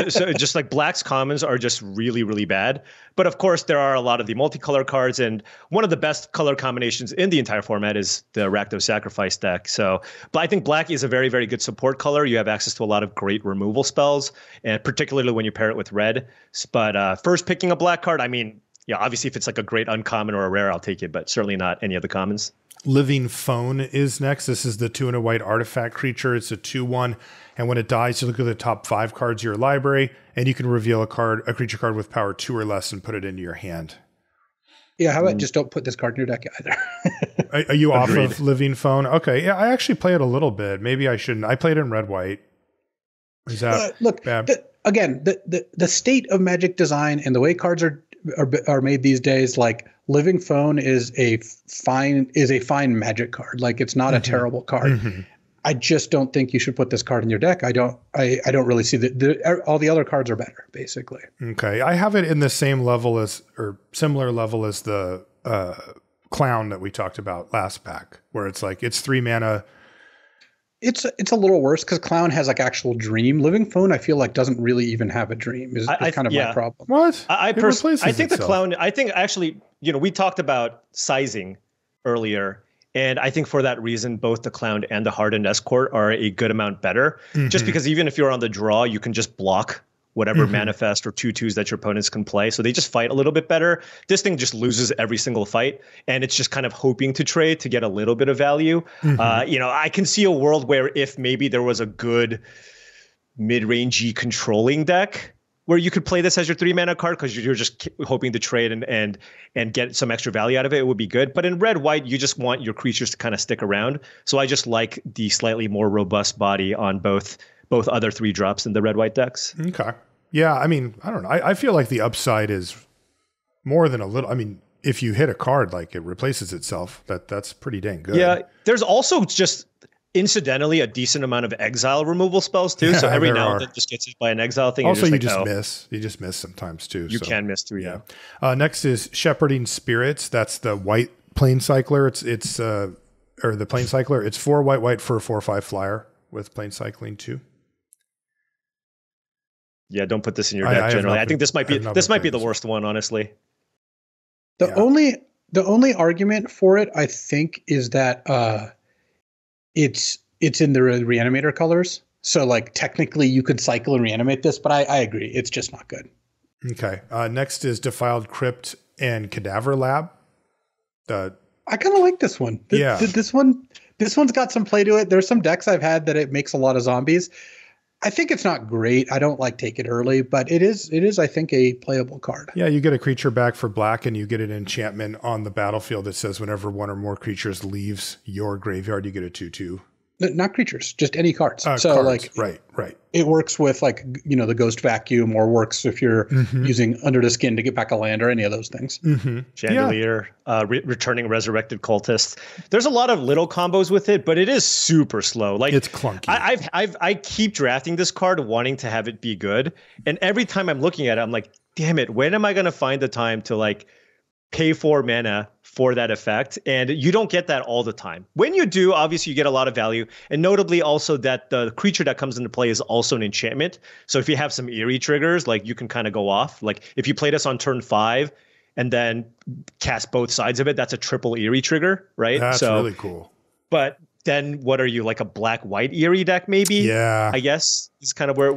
So just like black's commons are just really, really bad. But of course, there are a lot of the multicolor cards, and one of the best color combinations in the entire format is the Rakdos Sacrifice deck. So, but I think black is a very, very good support color. You have access to a lot of great removal spells, and particularly when you pair it with red. But first picking a black card, obviously if it's like a great uncommon or a rare, I'll take it, but certainly not any of the commons. Living Phone is next. This is the 2 and a white artifact creature. It's a 2/1. And when it dies, you look at the top 5 cards of your library, and you can reveal a creature card with power 2 or less and put it into your hand. Yeah, how about just don't put this card in your deck either? Are you off Agreed. of Living Phone? Okay, yeah, I actually play it a little bit. Maybe I shouldn't. I played it in red white. Is that Look, bad? the state of Magic design and the way cards are made these days, like Living Phone is a fine Magic card. Like it's not a terrible card. I just don't think you should put this card in your deck. I don't really see all the other cards are better, basically. Okay, I have it in the same level as, or similar level as the Clown that we talked about last pack, where it's like it's 3 mana. It's a little worse because Clown has like actual dream. Living Phone, I feel like doesn't really even have a dream. Is kind of my problem. What? I think the Clown. I think actually, we talked about sizing earlier. And I think for that reason, both the Clown and the Hardened Escort are a good amount better. Just because even if you're on the draw, you can just block whatever manifest or 2/2s that your opponents can play. So they just fight a little bit better. This thing just loses every single fight. And it's just kind of hoping to trade to get a little bit of value. I can see a world where if maybe there was a good mid-rangey controlling deck where you could play this as your 3 mana card because you're just hoping to trade and get some extra value out of it would be good. But in red white, you just want your creatures to kind of stick around. So I just like the slightly more robust body on both other 3 drops in the red white decks. Okay. Yeah, I mean, I don't know. I feel like the upside is more than a little. I mean, if you hit a card like it replaces itself, that's pretty dang good. Yeah, there's also just incidentally a decent amount of exile removal spells too. So every now and then just gets hit by an exile thing. Also, you just miss sometimes too. You can miss too. Yeah. Next is Shepherding Spirits. That's the white plane cycler. It's the plane cycler. It's 4 white for a 4/5 flyer with plane cycling too. Yeah, don't put this in your deck. Generally, I think this might be the worst one, honestly. The only argument for it, I think, is that it's in the reanimator colors. So like technically you could cycle and reanimate this, but I agree, it's just not good. Okay. Next is Defiled Crypt and Cadaver Lab. I kind of like this one. This one's got some play to it. There's some decks I've had that it makes a lot of zombies. I think it's not great. I don't like take it early, but it is, I think, a playable card. Yeah, you get a creature back for black, and you get an enchantment on the battlefield that says whenever one or more creatures leaves your graveyard, you get a 2/2. Not creatures, just any cards. Cards. Right. It works with the Ghost Vacuum, or works if you're using Under the Skin to get back a land or any of those things. Chandelier, returning Resurrected Cultist. There's a lot of little combos with it, but it is super slow. Like it's clunky. I keep drafting this card wanting to have it be good, and every time I'm looking at it, I'm like, damn it, when am I going to find the time to pay 4 mana for that effect? And you don't get that all the time. When you do, obviously you get a lot of value. And notably also that the creature that comes into play is also an enchantment. So if you have some eerie triggers, you can kind of go off. Like if you play this on turn 5 and then cast both sides of it, that's a triple eerie trigger, right? That's really cool. But then what are you, like a black-white eerie deck maybe? Yeah. I guess is kind of where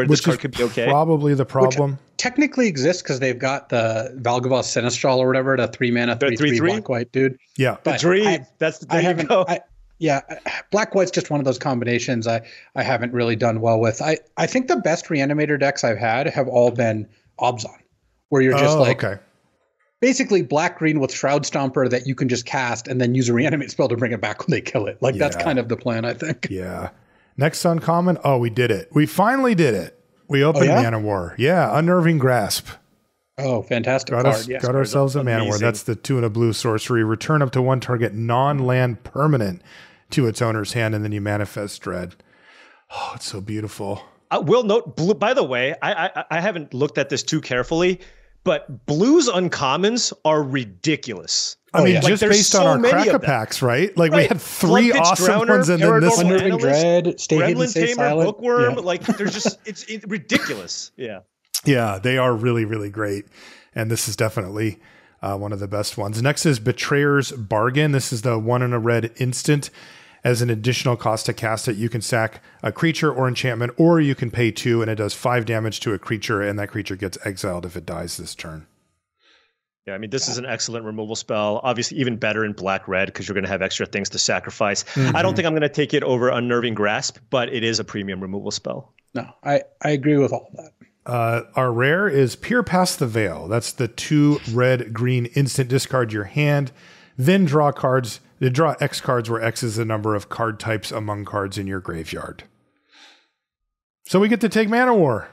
this card could be okay. Probably the problem. Which technically exists because they've got the Valgavoth Sinistral or whatever, the 3 mana, 3/3 black-white dude. Yeah. But dream. Black-white's just one of those combinations I haven't really done well with. I think the best Reanimator decks I've had have all been Obzon, where you're just basically black-green with Shroud Stomper that you can just cast and then use a reanimate spell to bring it back when they kill it. That's kind of the plan, I think. Yeah. Next uncommon. Oh, we did it. We finally did it. We opened Mana War. Yeah. Unnerving Grasp. Oh, fantastic card. Got ourselves a Mana War. That's the 2 and a blue sorcery. Return up to 1 target non-land permanent to its owner's hand, and then you manifest Dread. Oh, it's so beautiful. I will note, by the way, I haven't looked at this too carefully, but blues uncommons are ridiculous. I mean, just based on our Cracker packs, right? We had 3 awesome ones, and then this one. Unnerving Dread, Stay Hidden, Stay Silent. Bookworm, they're just, it's ridiculous. Yeah. Yeah, they are really, really great. And this is definitely one of the best ones. Next is Betrayer's Bargain. This is the 1 and a red instant. As an additional cost to cast it, you can sack a creature or enchantment, or you can pay 2 and it does 5 damage to a creature, and that creature gets exiled if it dies this turn. Yeah, I mean, this is an excellent removal spell. Obviously, even better in black-red because you're going to have extra things to sacrifice. I don't think I'm going to take it over Unnerving Grasp, but it is a premium removal spell. No, I agree with all of that. Our rare is Peer Past the Veil. That's the 2 red-green instant discard your hand, then draw cards. They draw X cards, where X is the number of card types among cards in your graveyard. So we get to take Mana War.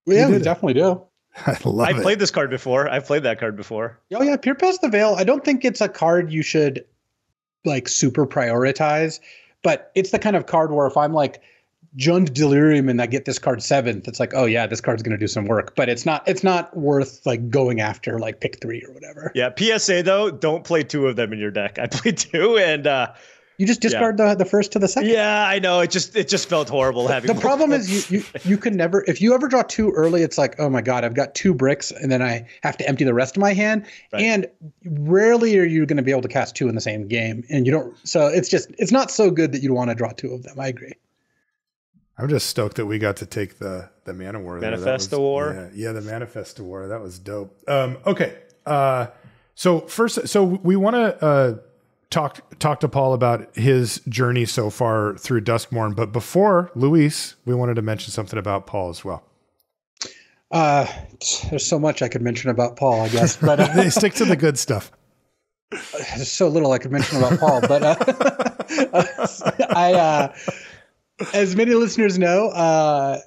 Yeah, we definitely do. I love it. I played this card before. I've played that card before. Oh yeah, Peer Past the Veil. I don't think it's a card you should like super prioritize, but it's the kind of card where if I'm like Jund Delirium and I get this card 7th, it's like, oh yeah, this card's gonna do some work. But it's not worth like going after like pick 3 or whatever. Yeah. PSA though, don't play 2 of them in your deck. I played 2 and you just discard the first to the second. Yeah, I know. It just felt horrible having. The problem is you can never, if you ever draw 2 early, it's like, oh my god, I've got 2 bricks, and then I have to empty the rest of my hand. Right. And rarely are you going to be able to cast 2 in the same game, and you don't. So it's not so good that you want to draw 2 of them. I agree. I'm just stoked that we got to take the Mana War. Manifesto War. Yeah, the Manifesto War. That was dope. Okay. So we want to. Talk to Paul about his journey so far through Duskmourn. But before, Luis, we wanted to mention something about Paul as well. There's so much I could mention about Paul, I guess. But they stick to the good stuff. There's so little I could mention about Paul. But as many listeners know,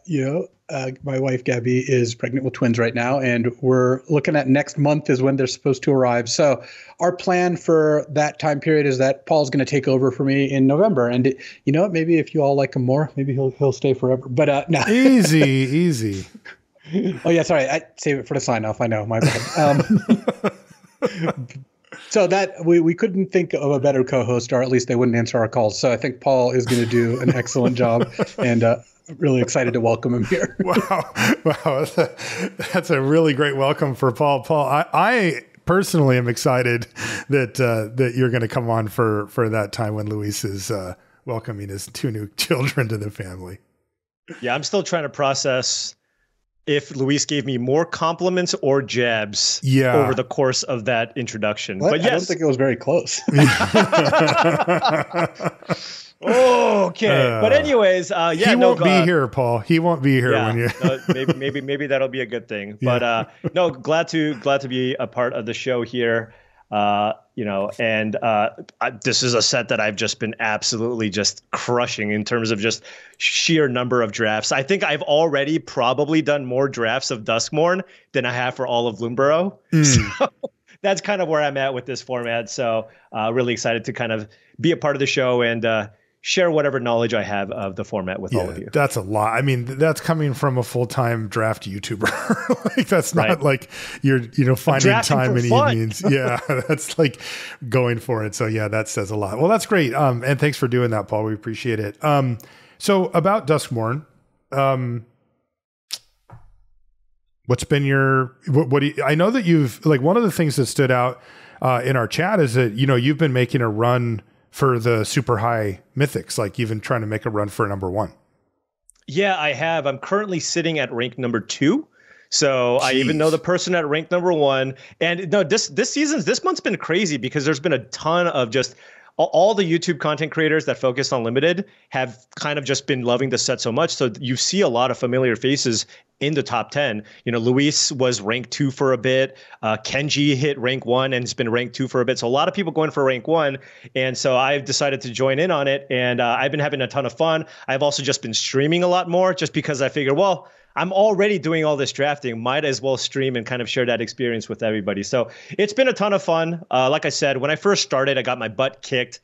my wife Gabby is pregnant with twins right now, and we're looking at next month is when they're supposed to arrive. So our plan for that time period is that Paul's going to take over for me in November. And you know what? Maybe if you all like him more, maybe he'll stay forever. But no, easy. Oh yeah, sorry. I save it for the sign off. I know, my bad. So that we couldn't think of a better co-host, or at least they wouldn't answer our calls. So I think Paul is going to do an excellent job, and really excited to welcome him here. Wow. That's a really great welcome for Paul. Paul, I personally am excited that you're going to come on for that time when Luis is welcoming his 2 new children to the family. Yeah, I'm still trying to process if Luis gave me more compliments or jabs over the course of that introduction. What? But yes. I don't think it was very close. Okay, but anyways, he won't be here, Paul. He won't be here when you. maybe that'll be a good thing. But no, glad to be a part of the show here. And this is a set that I've just been absolutely just crushing in terms of just sheer number of drafts. I think I've already probably done more drafts of Duskmourn than I have for all of Loomborough. So that's kind of where I'm at with this format. So really excited to kind of be a part of the show and share whatever knowledge I have of the format with all of you. That's a lot. I mean, that's coming from a full-time draft YouTuber. Like that's not like you're, finding time in evenings. Yeah. That's like going for it. So yeah, that says a lot. Well, that's great. And thanks for doing that, Paul. We appreciate it. So about Duskmourn, what's been your, what do you, I know that you've like, one of the things that stood out in our chat is that, you've been making a run for the super high mythics, like even trying to make a run for number 1. Yeah, I have. I'm currently sitting at rank number 2. So I even know the person at rank number 1. And no, this month's been crazy because there's been a ton of just all the YouTube content creators that focus on limited have kind of just been loving the set so much. So you see a lot of familiar faces in the top 10. Luis was rank 2 for a bit. Kenji hit rank 1 and has been rank 2 for a bit. So a lot of people going for rank 1. And so I've decided to join in on it. And I've been having a ton of fun. I've also just been streaming a lot more just because I figured, well, I'm already doing all this drafting. Might as well stream and kind of share that experience with everybody. So it's been a ton of fun. Like I said, when I first started, I got my butt kicked.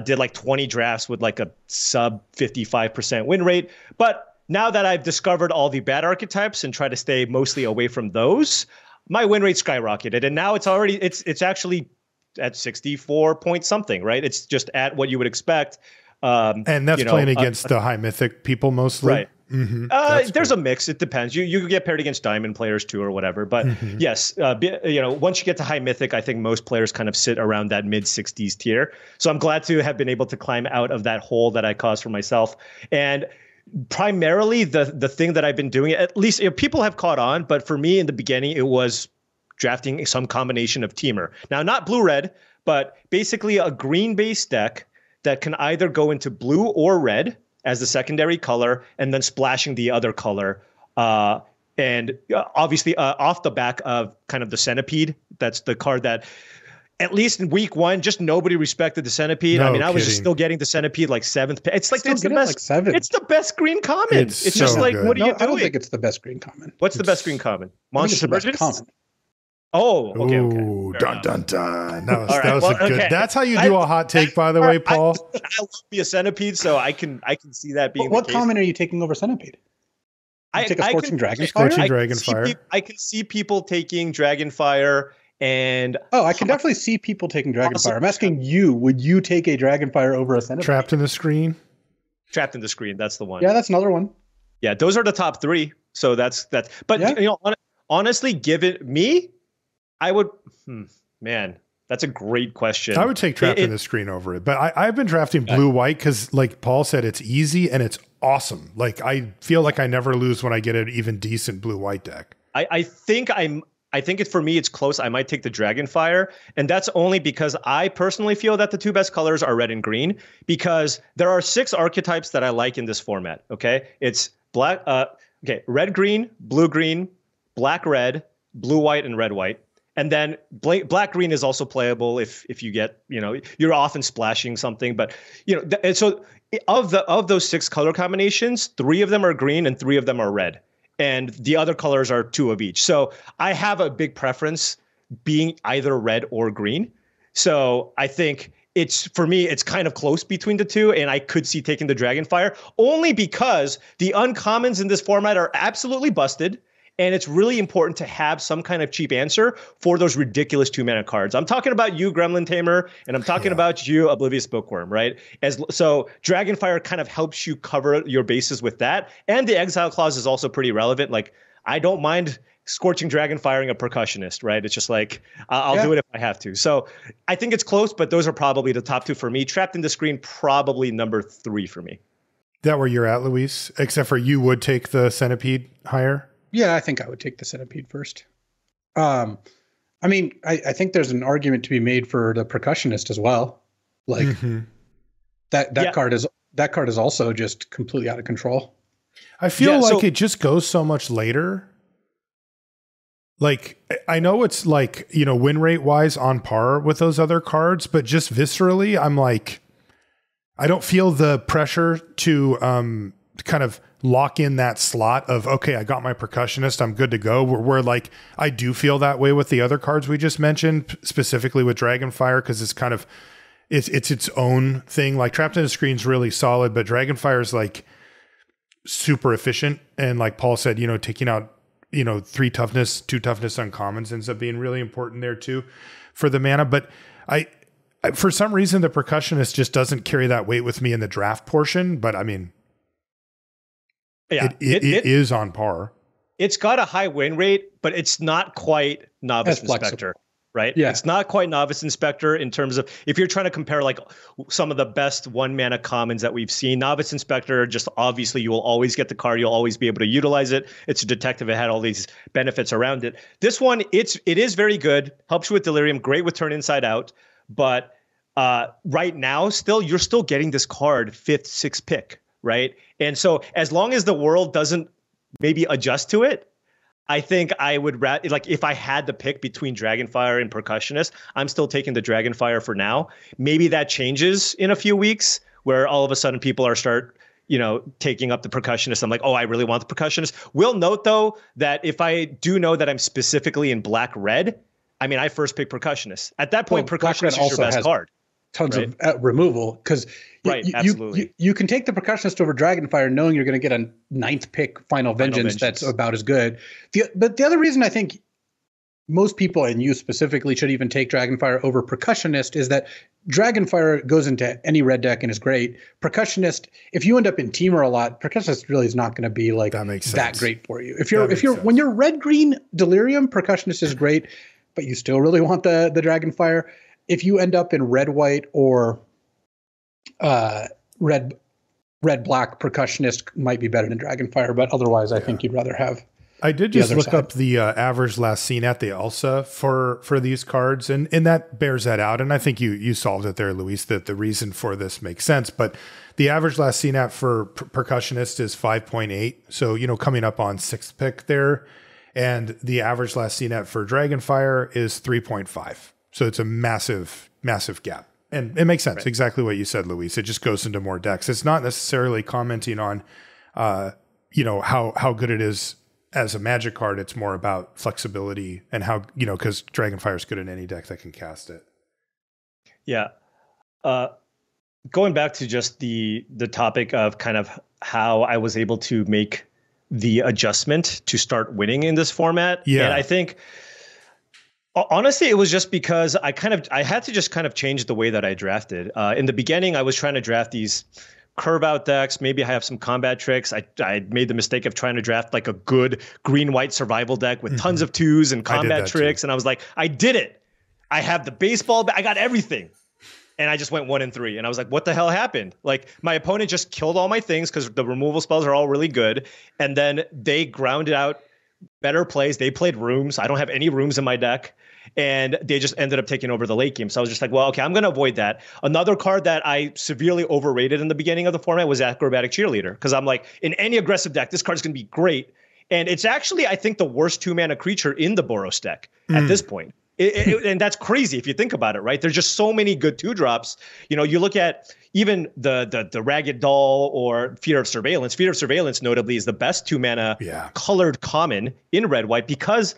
Did like 20 drafts with like a sub 55% win rate. But now that I've discovered all the bad archetypes and try to stay mostly away from those, my win rate skyrocketed. And now it's actually at 64 point something, right? It's just at what you would expect. And that's playing against the high mythic people mostly. Right. Mm-hmm. There's a mix. It depends. You get paired against diamond players too or whatever. But yes, once you get to high mythic, I think most players kind of sit around that mid 60s tier. So I'm glad to have been able to climb out of that hole that I caused for myself. And primarily the thing that I've been doing, at least people have caught on, but for me in the beginning, it was drafting some combination of teamer. Now, not blue-red, but basically a green-based deck that can either go into blue or red. as the secondary color and then splashing the other color. And obviously off the back of kind of the Centipede. That's the card that, at least in week one, just nobody respected the Centipede. No I mean, I was kidding. just still getting the Centipede like 7th. It's like it's the best. Like 7. It's the best green common. It's just so like, good. what are you No, doing? I don't think it's the best green common. What's the best green common? I think it's Monster the best Emergence? common. Oh, okay. Ooh, Fair dun enough. dun dun. That was, All right, that was well, a good. okay. That's how you do a hot take, by the way, Paul. I love me a Centipede, so I can see that being What the case. common are you taking over Centipede? You take a Scorching Dragonfire? Scorching Dragonfire. I can see people taking Dragonfire, and Oh, I can definitely see people taking Dragonfire. I'm asking you, would you take a Dragonfire over a Centipede? Trapped in the Screen. Trapped in the Screen. That's the one. Yeah, that's another one. Yeah, those are the top 3. So that's. But Yeah. Honestly, give it me, I would. Man, that's a great question. I would take Trapped in the Screen over it, but I've been drafting blue-white because, like Paul said, it's easy and it's awesome. Like, I feel like I never lose when I get an even decent blue-white deck. I think for me, it's close. I might take the Dragonfire. And that's only because I personally feel that the 2 best colors are red and green, because there are 6 archetypes that I like in this format. Okay. It's red, green, black, red, blue, white, and red, white. And then black, green is also playable if you get, you're often splashing something, but and so of those 6 color combinations, 3 of them are green and 3 of them are red. And the other colors are 2 of each. So I have a big preference being either red or green. So I think for me, it's kind of close between the 2, and I could see taking the Dragonfire only because the uncommons in this format are absolutely busted. And it's really important to have some kind of cheap answer for those ridiculous 2-mana cards. I'm talking about you, Gremlin Tamer, and I'm talking about you, Oblivious Bookworm, right? So Dragonfire kind of helps you cover your bases with that. And the Exile Clause is also pretty relevant. Like, I don't mind Scorching Dragonfiring a Percussionist, right? It's just like, I'll do it if I have to. So I think it's close, but those are probably the top 2 for me. Trapped in the Screen, probably number 3 for me. That where you're at, Luis? Except for you would take the Centipede higher? Yeah, I think I would take the Centipede first. I mean, I think there's an argument to be made for the Percussionist as well. Like that card is also just completely out of control. I feel like it just goes so much later. Like, I know it's like, win rate wise on par with those other cards, but just viscerally, I'm like, I don't feel the pressure to kind of lock in that slot of, okay, I got my Percussionist, I'm good to go. Where like, I do feel that way with the other cards we just mentioned, specifically with Dragonfire, because it's kind of, it's its own thing. Like, Trapped in the Screen's really solid, but Dragonfire is like super efficient. And like Paul said, taking out, 3 toughness, 2 toughness uncommons ends up being really important there too for the mana. But I for some reason, the Percussionist just doesn't carry that weight with me in the draft portion, but I mean, yeah, it is on par. It's got a high win rate, but it's not quite Novice Inspector, right? Yeah. It's not quite Novice Inspector in terms of, if you're trying to compare like some of the best 1-mana commons that we've seen. Novice Inspector, just obviously you will always get the card, you'll always be able to utilize it. It's a detective, it had all these benefits around it. This one, it is very good, helps you with Delirium, great with Turn Inside Out, but right now you're still getting this card 5th, 6th pick, right? And so as long as the world doesn't maybe adjust to it, I think I would like, if I had to pick between Dragonfire and Percussionist, I'm still taking the Dragonfire for now. Maybe that changes in a few weeks, where all of a sudden people taking up the Percussionist. I'm like, oh, I really want the Percussionist. Will note though that if I do know that I'm specifically in black-red, I mean, I first pick Percussionist. At that point, Percussionist is your best card. Tons of removal, because you can take the Percussionist over Dragonfire knowing you're going to get a 9th pick Final Vengeance that's about as good. But the other reason I think most people, and you specifically, should even take Dragonfire over Percussionist is that Dragonfire goes into any red deck and is great. Percussionist, if you end up in Teamer a lot, Percussionist really is not going to be like that great for you. When you're red-green Delirium, Percussionist is great, but you still really want the Dragonfire. If you end up in red-white or red-black, Percussionist might be better than Dragonfire, but otherwise I think you'd rather have I did just look up the average last seen at the ELSA for these cards, and that bears that out. And I think you solved it there, Luis, that the reason for this makes sense. But the average last seen at for Percussionist is 5.8. So, coming up on 6th pick there. And the average last seen at for Dragonfire is 3.5. So it's a massive, massive gap. And it makes sense. Right. Exactly what you said, Luis. It just goes into more decks. It's not necessarily commenting on, how good it is as a Magic card. It's more about flexibility and how, because Dragonfire is good in any deck that can cast it. Yeah. Going back to just the topic of kind of how I was able to make the adjustment to start winning in this format. Yeah. And I think, honestly, it was just because I had to just kind of change the way that I drafted. In the beginning, I was trying to draft these curve out decks. Maybe I have some combat tricks. I made the mistake of trying to draft like a good green-white survival deck with tons of 2s and combat tricks. And I was like, I did it. I have the baseball. I got everything. And I just went 1 and 3. And I was like, what the hell happened? Like, my opponent just killed all my things because the removal spells are all really good. And then they grounded out better plays. They played rooms. I don't have any rooms in my deck. And they just ended up taking over the late game. So I was just like, well, okay, I'm going to avoid that. Another card that I severely overrated in the beginning of the format was Acrobatic Cheerleader. Because I'm like, in any aggressive deck, this card's going to be great. And it's actually, I think, the worst 2-mana creature in the Boros deck at this point. And that's crazy if you think about it, right? There's just so many good 2-drops. You look at even the Ragged Doll or Fear of Surveillance. Fear of Surveillance, notably, is the best 2-mana colored common in red-white because,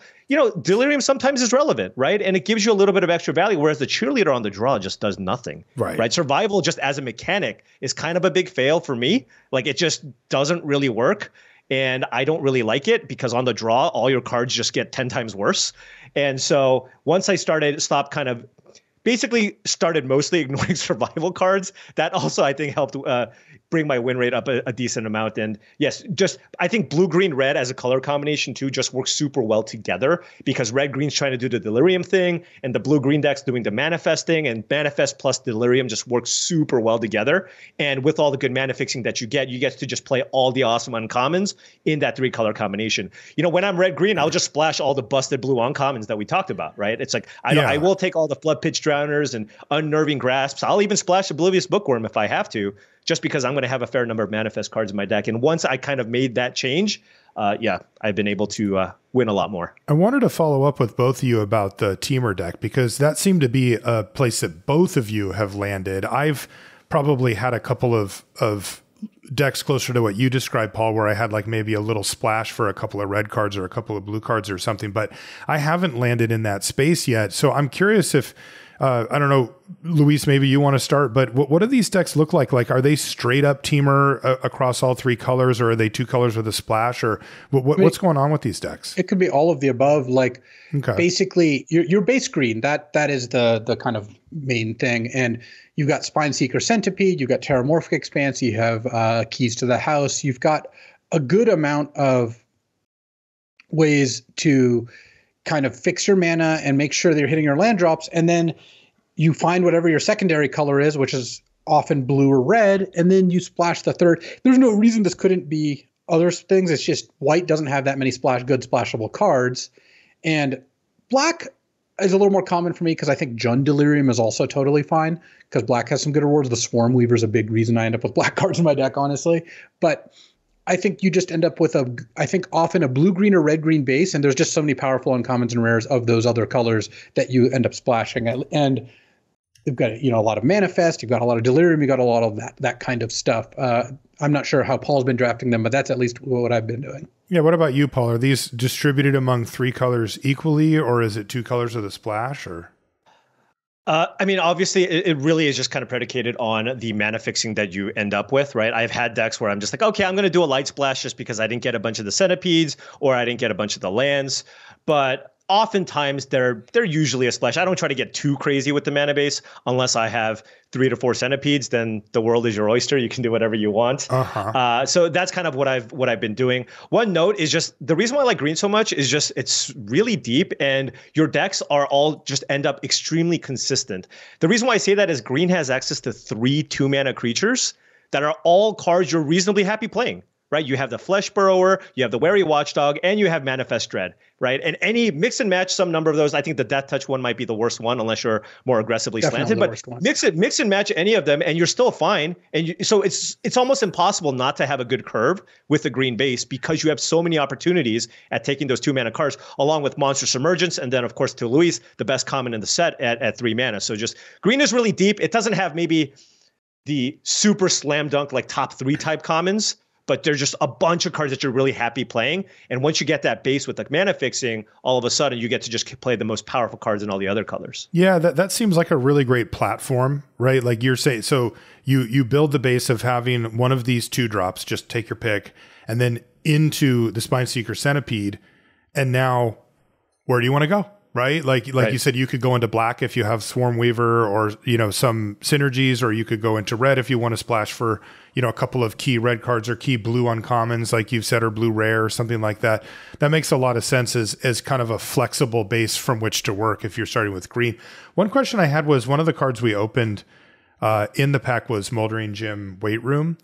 Delirium sometimes is relevant, right? And it gives you a little bit of extra value, whereas the Cheerleader on the draw just does nothing, right? Survival, just as a mechanic, is kind of a big fail for me. Like, it just doesn't really work. And I don't really like it because on the draw, all your cards just get 10 times worse. And so once I started mostly ignoring survival cards, that also, I think, helped bring my win rate up a decent amount. And yes, I think blue, green, red as a color combination too just works super well together because red, green's trying to do the Delirium thing and the blue, green deck's doing the manifesting, and manifest plus Delirium just works super well together. And with all the good mana fixing that you get to just play all the awesome uncommons in that 3-color combination. When I'm red, green, I'll just splash all the busted blue uncommons that we talked about, right? It's like, I will take all the Flood Pitch Drowners and Unnerving Grasps. I'll even splash Oblivious Bookworm if I have to, just because I'm going to have a fair number of manifest cards in my deck. And once I kind of made that change, I've been able to win a lot more. I wanted to follow up with both of you about the Teamer deck, because that seemed to be a place that both of you have landed. I've probably had a couple of decks closer to what you described, Paul, where I had like maybe a little splash for a couple of red cards or a couple of blue cards or something, but I haven't landed in that space yet. So I'm curious if, I don't know, Luis, maybe you want to start, but what do these decks look like? Like, are they straight up Teamer across all 3 colors, or are they 2 colors with a splash, or what's going on with these decks? It could be all of the above. Like, basically your base green, that is the kind of main thing. And you've got Spineseeker Centipede, you've got Terramorphic Expanse, you have Keys to the House. You've got a good amount of ways to kind of fix your mana and make sure that you're hitting your land drops. And then you find whatever your secondary color is, which is often blue or red, and then you splash the third. There's no reason this couldn't be other things. It's just white doesn't have that many good splashable cards. And black is a little more common for me because I think Jund Delirium is also totally fine because black has some good rewards. The Swarm Weaver is a big reason I end up with black cards in my deck, honestly. But I think you just end up with often a blue-green or red-green base, and there's just so many powerful uncommons and rares of those other colors that you end up splashing. And you've got a lot of Manifest, you've got a lot of Delirium, you've got a lot of that kind of stuff. I'm not sure how Paul's been drafting them, but that's at least what I've been doing. Yeah, what about you, Paul? Are these distributed among 3 colors equally, or is it 2 colors with a splash, or? Obviously, it really is just kind of predicated on the mana fixing that you end up with, right? I've had decks where I'm just like, okay, I'm going to do a light splash just because I didn't get a bunch of the centipedes or I didn't get a bunch of the lands. But oftentimes, they're usually a splash. I don't try to get too crazy with the mana base unless I have 3 to 4 centipedes. Then the world is your oyster. You can do whatever you want. So that's kind of what I've been doing. One note is just the reason why I like green so much is just it's really deep and your decks are all just end up extremely consistent. The reason why I say that is green has access to 3 2-mana creatures that are all cards you're reasonably happy playing. right? You have the Flesh Burrower, you have the Wary Watchdog, and you have Manifest Dread, right? And any mix and match some number of those. I think the Death Touch one might be the worst one unless you're more aggressively slanted. But mix and match any of them, and you're still fine. And so it's almost impossible not to have a good curve with the green base because you have so many opportunities at taking those 2 mana cards, along with Monster Submergence, and then of course to Luis, the best common in the set at 3 mana. So just green is really deep. It doesn't have maybe the super slam dunk like top 3 type commons, but there's just a bunch of cards that you're really happy playing. And once you get that base with the mana fixing, all of a sudden you get to just play the most powerful cards in all the other colors. Yeah, that seems like a really great platform, right? Like you're saying, so you build the base of having one of these 2 drops, just take your pick, and then into the Spineseeker Centipede. And now where do you want to go? Right? Like you said, you could go into black if you have Swarm Weaver or, some synergies, or you could go into red if you want to splash for, a couple of key red cards or key blue uncommons, like you've said, or blue rare or something like that. That makes a lot of sense as kind of a flexible base from which to work if you're starting with green. One question I had was one of the cards we opened in the pack was Moldering Gym Weight Room.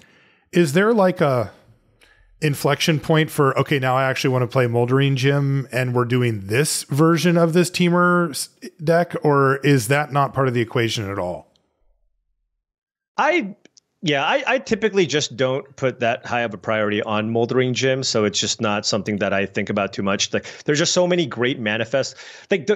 Is there like a inflection point for, okay, now I actually want to play Moldering Gym and we're doing this version of this Teamer deck, or is that not part of the equation at all? I typically just don't put that high of a priority on Moldering Gym, so it's just not something that I think about too much. Like, there's just so many great manifests. Like,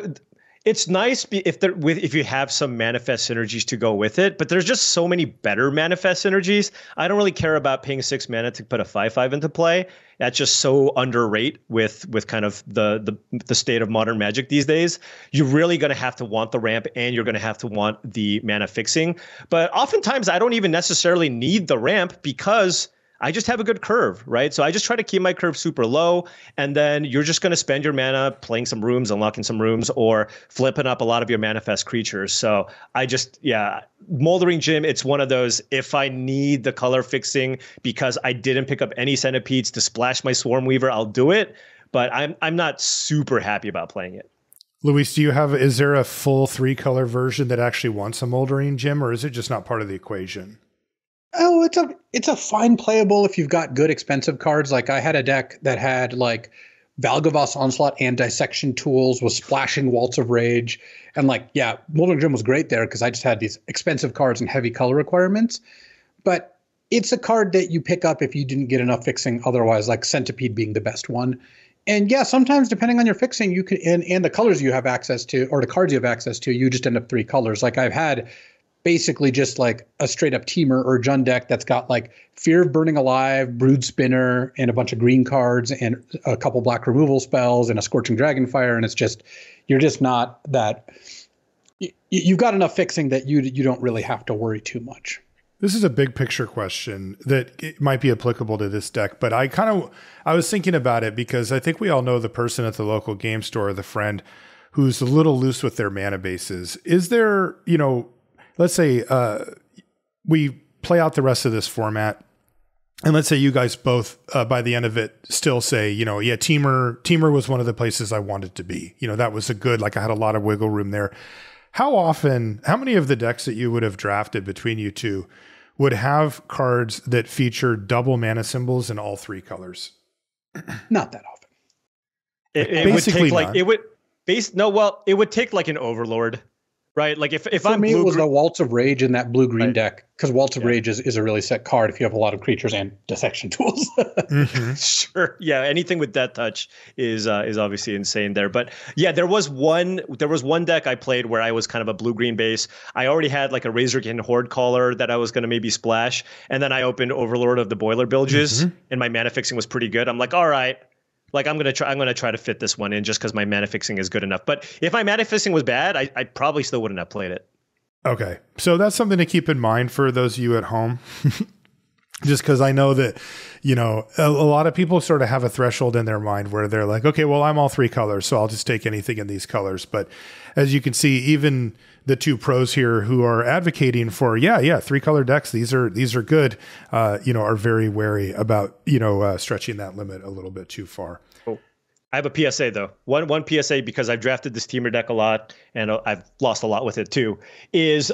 it's nice if you have some manifest synergies to go with it, but there's just so many better manifest synergies. I don't really care about paying 6 mana to put a 5/5 into play. That's just so underrated with kind of the state of modern Magic these days. You're really going to have to want the ramp, and you're going to have to want the mana fixing. But oftentimes I don't even necessarily need the ramp because I just have a good curve, right? So I just try to keep my curve super low, and then you're just going to spend your mana playing some rooms, unlocking some rooms, or flipping up a lot of your manifest creatures. So Moldering Gym, it's one of those, if I need the color fixing because I didn't pick up any centipedes to splash my Swarm Weaver, I'll do it. But I'm not super happy about playing it. Luis, is there a full 3-color version that actually wants a Moldering Gym, or is it just not part of the equation? Oh, it's a fine playable if you've got good expensive cards. Like I had a deck that had like Valgavoth's Onslaught and Dissection Tools, was splashing Waltz of Rage, and Moldering Gym was great there because I just had these expensive cards and heavy color requirements. But it's a card that you pick up if you didn't get enough fixing otherwise, like Centipede being the best one. And yeah, sometimes depending on your fixing, you could and the colors you have access to, or the cards you have access to, you just end up 3 colors. Like I've had basically just like a straight up Teamer or Jund deck that's got like Fear of Burning Alive, Brood Spinner, and a bunch of green cards and a couple black removal spells and a Scorching Dragonfire. And it's just, you're just not that, you've got enough fixing that you don't really have to worry too much. This is a big picture question that it might be applicable to this deck, but I was thinking about it because I think we all know the person at the local game store, the friend who's a little loose with their mana bases. Is there, let's say we play out the rest of this format, and let's say you guys both, by the end of it, still say, Teamer was one of the places I wanted to be. That was I had a lot of wiggle room there. How many of the decks that you would have drafted between you two would have cards that feature double mana symbols in all 3 colors? Not that often. It would take like an Overlord. Right, like if for I'm me, it was the Waltz of Rage in that blue-green deck, because Waltz of Rage is a really set card if you have a lot of creatures and Dissection Tools. Mm-hmm. Sure, yeah, anything with Death Touch is obviously insane there. But yeah, there was one deck I played where I was kind of a blue-green base. I already had like a Razorkin Horde Caller that I was going to maybe splash, and then I opened Overlord of the Boiler Bilges, and my mana fixing was pretty good. I'm like, all right. Like I'm gonna try to fit this one in just because my mana fixing is good enough. But if my mana fixing was bad, I probably still wouldn't have played it. Okay, so that's something to keep in mind for those of you at home. Just because I know that, a lot of people sort of have a threshold in their mind where they're like, okay, well, I'm all 3 colors, so I'll just take anything in these colors. But as you can see, even the 2 pros here who are advocating for, 3-color decks, these are good, are very wary about, stretching that limit a little bit too far. Oh. I have a PSA though. One PSA, because I've drafted this Teamer deck a lot and I've lost a lot with it too, is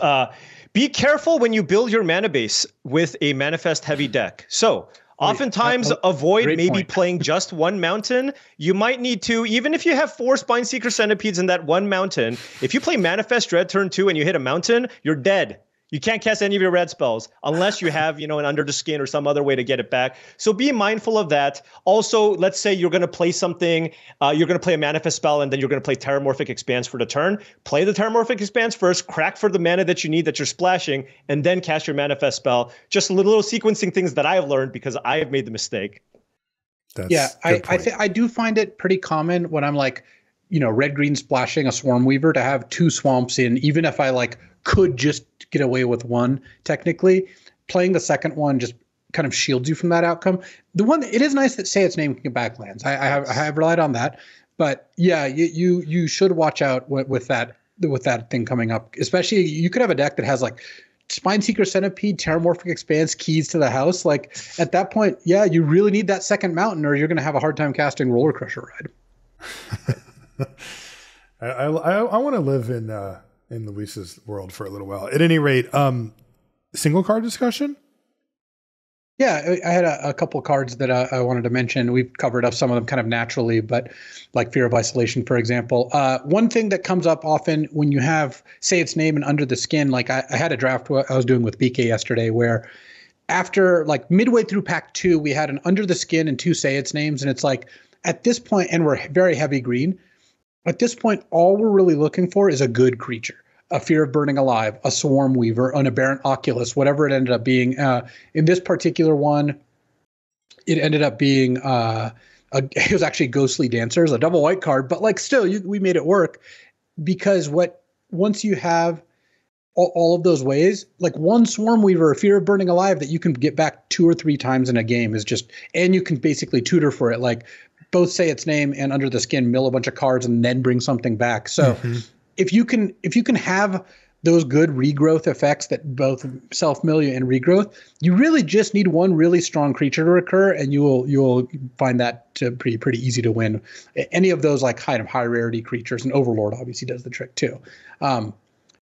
be careful when you build your mana base with a manifest heavy deck. So Oftentimes, avoid great maybe point. playing just one mountain. You might need to, even if you have 4 Spineseeker Centipedes in that one mountain, if you play Manifest Dread turn 2 and you hit a mountain, you're dead. You can't cast any of your red spells unless you have, an Under the Skin or some other way to get it back. So be mindful of that. Also, let's say you're going to play something, you're going to play a Manifest spell, and then you're going to play Terramorphic Expanse for the turn. Play the Terramorphic Expanse first, crack for the mana that you need that you're splashing, and then cast your Manifest spell. Just little sequencing things that I have learned because I have made the mistake. I do find it pretty common when I'm like, red-green splashing a Swarm Weaver to have 2 swamps in, even if I could just get away with one technically. Playing the second one just kind of shields you from that outcome. It is nice that Say Its Name can get back lands. I have relied on that, but yeah, you should watch out with that thing coming up. Especially, you could have a deck that has Spineseeker Centipede, Terramorphic Expanse, keys to the house. At that point, yeah, you really need that second mountain, or you're going to have a hard time casting Roller Crusher Ride. I want to live in Luis's world for a little while. At any rate, single card discussion? Yeah, I had a couple cards that I wanted to mention. We've covered up some of them kind of naturally, but like Fear of Isolation, for example. One thing that comes up often when you have Say Its Name and Under the Skin, I had a draft I was doing with BK yesterday where after midway through pack 2, we had an Under the Skin and 2 Say Its Names. And it's at this point, and we're very heavy green, at this point, all we're really looking for is a good creature. A Fear of Burning Alive, a Swarm Weaver, an Aberrant Oculus, whatever it ended up being. In this particular one, it ended up being it was actually Ghostly Dancers, a double white card, but still, we made it work because once you have all of those ways, one Swarm Weaver, a Fear of Burning Alive that you can get back 2 or 3 times in a game is just, and you can basically tutor for it, both Say Its Name and Under the Skin mill a bunch of cards and then bring something back. So if you can have those good regrowth effects that both self-mill you and regrowth, you really just need one really strong creature to recur, and you'll find that to pretty easy to win. Any of those kind of high rarity creatures, and Overlord obviously does the trick too.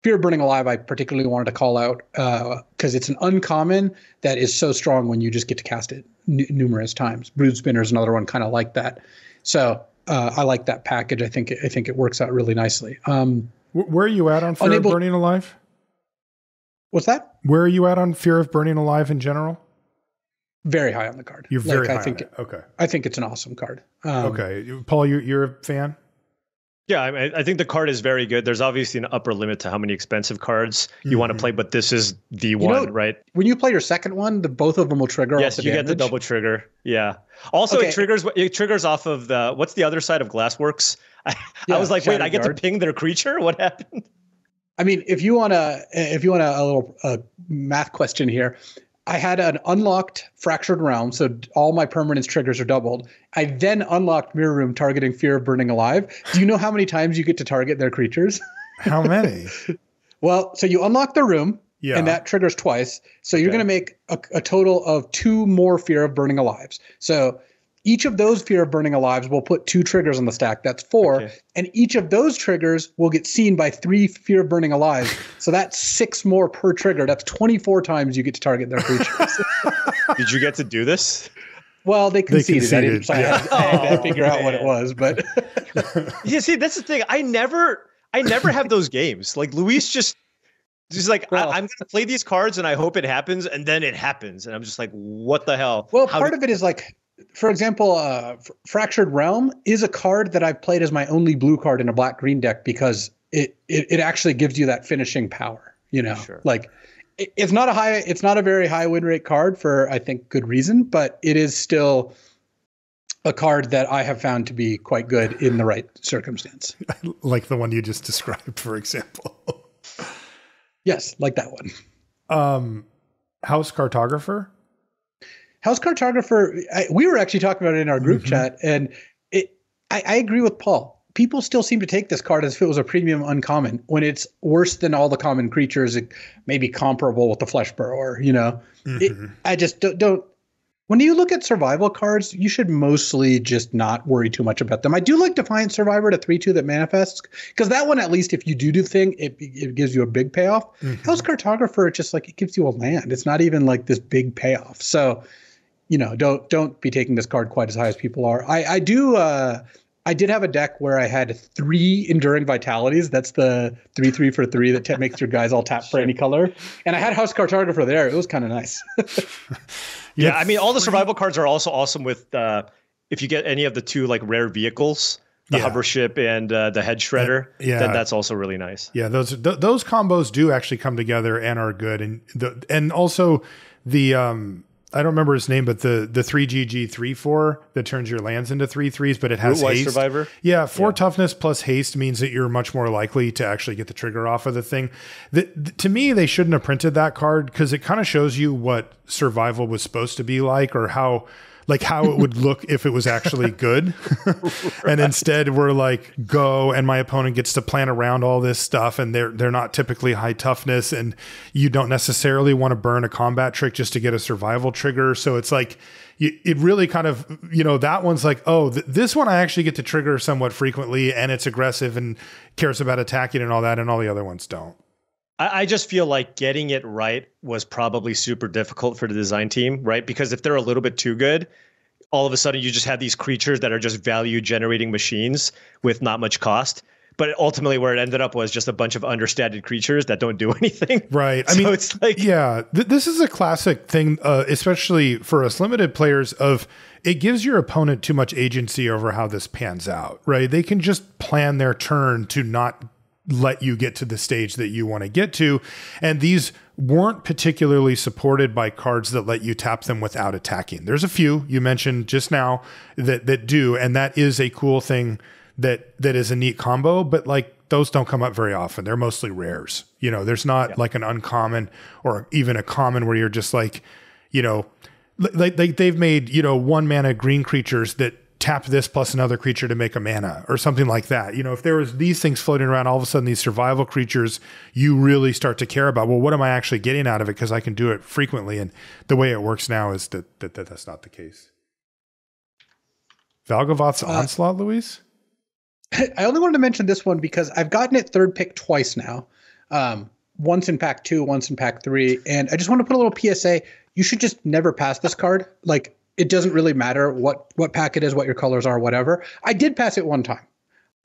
Fear of Burning Alive, I particularly wanted to call out because it's an uncommon that is so strong when you just get to cast it numerous times. Brood Spinner is another one kind of like that. So I like that package. I think it works out really nicely. Where are you at on Fear of Burning Alive? What's that? Where are you at on Fear of Burning Alive in general? Very high on the card. You're very high on it. Okay. I think it's an awesome card. Okay. Paul, you're a fan? Yeah, I think the card is very good. There's obviously an upper limit to how many expensive cards you want to play, but this is the one, right? When you play your second one, both of them will trigger. Yes, you get the double trigger. Yeah. Also, Okay. it triggers off of what's the other side of Glassworks? I was like, wait, I get to ping their creature? What happened? I mean, if you want a little math question here, I had an unlocked Fractured Realm, so all my permanence triggers are doubled. I then unlocked Mirror Room targeting Fear of Burning Alive. Do you know how many times you get to target their creatures? How many? Well, so you unlock the room, and that triggers twice. So you're going to make a total of 2 more Fear of Burning Alives. So each of those Fear of Burning Alives will put 2 triggers on the stack. That's 4. Okay. And each of those triggers will get seen by 3 Fear of Burning Alives. So that's 6 more per trigger. That's 24 times you get to target their creatures. Did you get to do this? Well, they conceded. I had to figure out what it was. But yeah, see, that's the thing. I never have those games. Luis just I'm going to play these cards and I hope it happens. And then it happens. And I'm just like, what the hell? Well, part of it is for example, Fractured Realm is a card that I've played as my only blue card in a black-green deck because it actually gives you that finishing power. Sure. It's not a very high win rate card for, I think, good reason, but it is still a card that I have found to be quite good in the right circumstance. Like the one you just described, for example. Yes, like that one. House Cartographer? House Cartographer, we were actually talking about it in our group chat, and I agree with Paul. People still seem to take this card as if it was a premium uncommon when it's worse than all the common creatures. It may be comparable with the Flesh Burrower, I just don't. When you look at survival cards, you should mostly just not worry too much about them. I do like Defiant Survivor to 3/2 that manifests, because that one, at least if you do the thing, it gives you a big payoff. House Cartographer, it's just it gives you a land. It's not even this big payoff. So don't be taking this card quite as high as people are. I did have a deck where I had 3 Enduring Vitalities. That's the 3/3 for 3 that makes your guys all tap for any color. And I had House Cartographer there. It was kind of nice. Yeah, I mean, all the survival cards are also awesome with if you get any of the 2 like rare vehicles, the hover ship and the head shredder. Then that's also really nice. Yeah, those combos do actually come together and are good. And also the I don't remember his name, but the 3GG 3/4 that turns your lands into 3/3s, but it has Root-wise haste. Survivor. Yeah, 4 toughness plus haste means that you're much more likely to actually get the trigger off of the thing. To me, they shouldn't have printed that card because it kind of shows you what survival was supposed to be like, or how it would look if it was actually good. And instead we're like, go, and my opponent gets to plan around all this stuff, and they're not typically high toughness, and you don't necessarily want to burn a combat trick just to get a survival trigger. So it's like, it really kind of, that one's like, oh, this one I actually get to trigger somewhat frequently, and it's aggressive and cares about attacking and all that, and all the other ones don't. I just feel like getting it right was probably super difficult for the design team, right? Because if they're a little bit too good, all of a sudden you just have these creatures that are just value generating machines with not much cost. But ultimately where it ended up was just a bunch of understated creatures that don't do anything. Right. I mean, it's like, this is a classic thing, especially for us limited players, of it gives your opponent too much agency over how this pans out, right? They can just plan their turn to not let you get to the stage that you want to get to. And these weren't particularly supported by cards that let you tap them without attacking. There's a few you mentioned just now that do, and that is a cool thing that is a neat combo, but like those don't come up very often. They're mostly rares. There's not like an uncommon or even a common where you're just like, like they've made, 1 mana green creatures that tap this plus another creature to make a mana or something like that. If there was these things floating around, all of a sudden these survival creatures, you really start to care about, well, what am I actually getting out of it? Because I can do it frequently. And the way it works now is that's not the case. Valgavoth's Onslaught, Luis? I only wanted to mention this one because I've gotten it 3rd pick twice now. Once in pack 2, once in pack 3. And I just want to put a little PSA. You should just never pass this card. Like, it doesn't really matter what pack it is, what your colors are, whatever. I did pass it one time.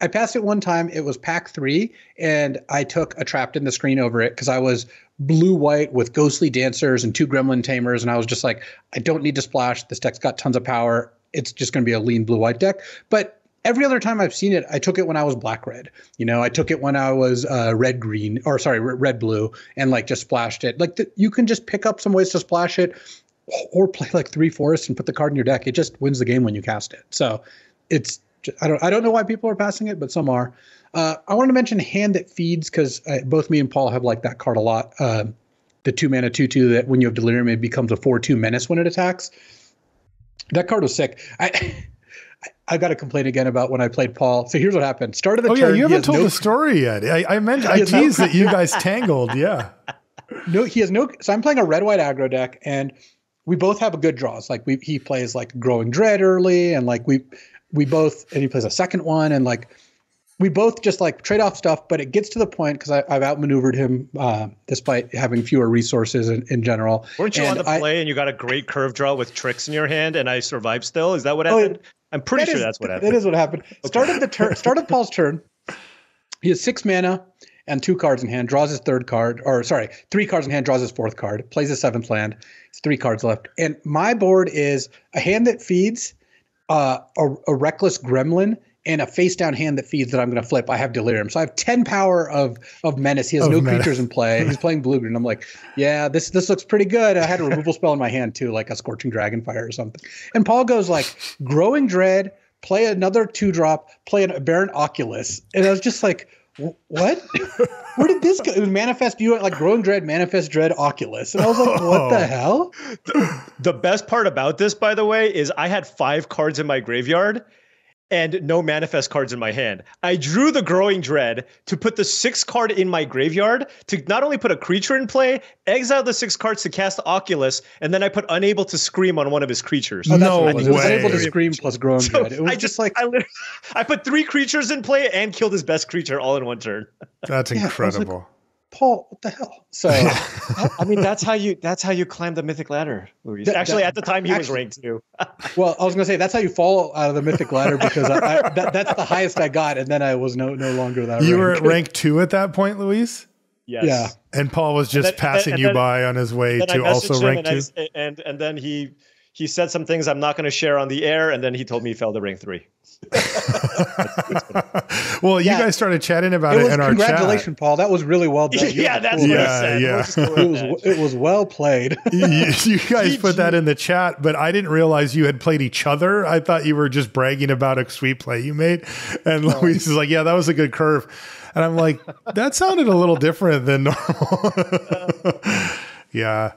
It was pack 3, and I took a Trapped in the Screen over it because I was blue-white with Ghostly Dancers and 2 Gremlin Tamers, and I was just like, I don't need to splash. This deck's got tons of power. It's just going to be a lean blue-white deck. But every other time I've seen it, I took it when I was black-red. I took it when I was red-blue, and like just splashed it. Like you can just pick up some ways to splash it, or play like 3 forests and put the card in your deck. It just wins the game when you cast it. So it's I don't know why people are passing it, but some are. I wanted to mention Hand That Feeds because both me and Paul have liked that card a lot. The 2 mana 2/2 that when you have Delirium, it becomes a 4/2 menace when it attacks. That card was sick. I got to complain again about when I played Paul. So here's what happened. Start of the turn. Oh yeah, you haven't told the story yet. I teased that you guys tangled. Yeah. No, he has no. So I'm playing a red-white aggro deck, and we both have a good draws. Like he plays like Growing Dread early, and like we both, and he plays a second one, and like we both just like trade off stuff. But it gets to the point because I've outmaneuvered him despite having fewer resources in general. Weren't you on the play and you got a great curve draw with tricks in your hand, and I survived still? Is that what happened? I'm pretty sure that's what happened. That is what happened. Okay. Start of Paul's turn. He has 6 mana and 2 cards in hand, draws his 3rd card, 3 cards in hand, draws his 4th card, plays his 7th land. It's 3 cards left. And my board is a Hand That Feeds, a Reckless Gremlin, and a face down hand that feeds that I'm going to flip. I have Delirium. So I have 10 power of menace. He has no creatures in play. He's playing blue green. I'm like, yeah, this looks pretty good. I had a removal spell in my hand too, like a Scorching Dragonfire or something. And Paul goes like, Growing Dread, play another 2-drop, play a Baron Oculus. And I was just like, what? Where did this go? It was Manifest, you like Growing Dread, Manifest Dread, Oculus. And I was like, what the hell? The best part about this, by the way, is I had 5 cards in my graveyard and no manifest cards in my hand. I drew the Growing Dread to put the 6th card in my graveyard to not only put a creature in play, exile the 6 cards to cast Oculus, and then I put Unable to Scream on one of his creatures. Oh, no way. It was Unable to Scream plus Growing Dread. It was I put 3 creatures in play and killed his best creature all in one turn. That's incredible. Paul, what the hell? So, I mean, that's how you climb the Mythic ladder, Luis. Actually, at the time, he was ranked 2. Well, I was going to say that's how you fall out of the Mythic ladder because that's the highest I got, and then I was no longer that. You were at rank 2 at that point, Luis? Yes. Yeah. And Paul was just passing you by on his way to also rank 2. And then he said some things I'm not going to share on the air, and then he told me he fell to rank 3. Well, you guys started chatting about it in our chat. Congratulations, Paul. That was really well done. Yeah, that's what I said. It was well played. You guys put that in the chat, but I didn't realize you had played each other. I thought you were just bragging about a sweet play you made. And Luis is like, yeah, that was a good curve. And I'm like, that sounded a little different than normal. Yeah.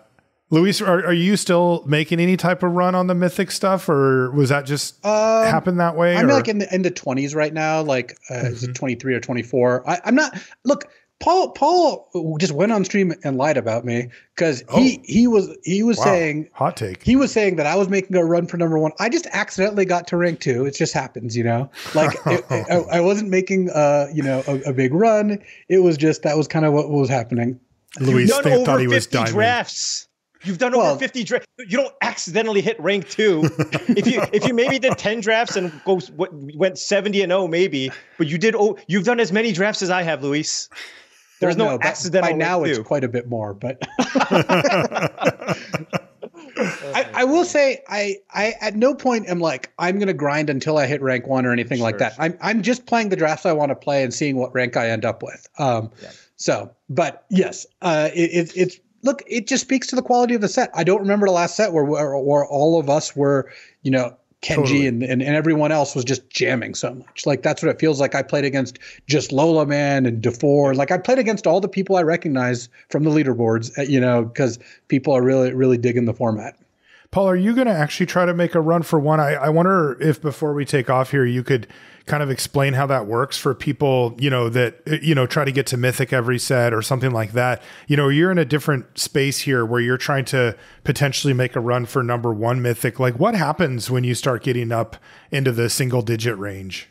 Luis, are you still making any type of run on the Mythic stuff, or was that just happen that way? I'm like in the 20s right now, like is it 23 or 24? I'm not. Look, Paul just went on stream and lied about me because he was saying hot take. He was saying that I was making a run for number 1. I just accidentally got to rank 2. It just happens, you know. Like I wasn't making a big run. It was just that was kind of what was happening. Luis thought he was diamond. Drafts. You've done over 50 drafts. You don't accidentally hit rank 2. If you maybe did 10 drafts and went 70-0 maybe, but you've done as many drafts as I have, Luis. There's no accidental. By now it's quite a bit more, but I will say I at no point am like I'm going to grind until I hit rank 1 or anything like that. I'm just playing the drafts I want to play and seeing what rank I end up with. So, but yes, it's. Look, it just speaks to the quality of the set. I don't remember the last set where all of us were, Kenji totally. and everyone else was just jamming so much. Like, that's what it feels like. I played against just Lola Man and DeFore. Like, I played against all the people I recognize from the leaderboards, because people are really, really digging the format. Paul, are you going to actually try to make a run for 1? I wonder if before we take off here, you could kind of explain how that works for people, that, try to get to Mythic every set or something like that. You're in a different space here where you're trying to potentially make a run for number 1 Mythic. Like, what happens when you start getting up into the single digit range?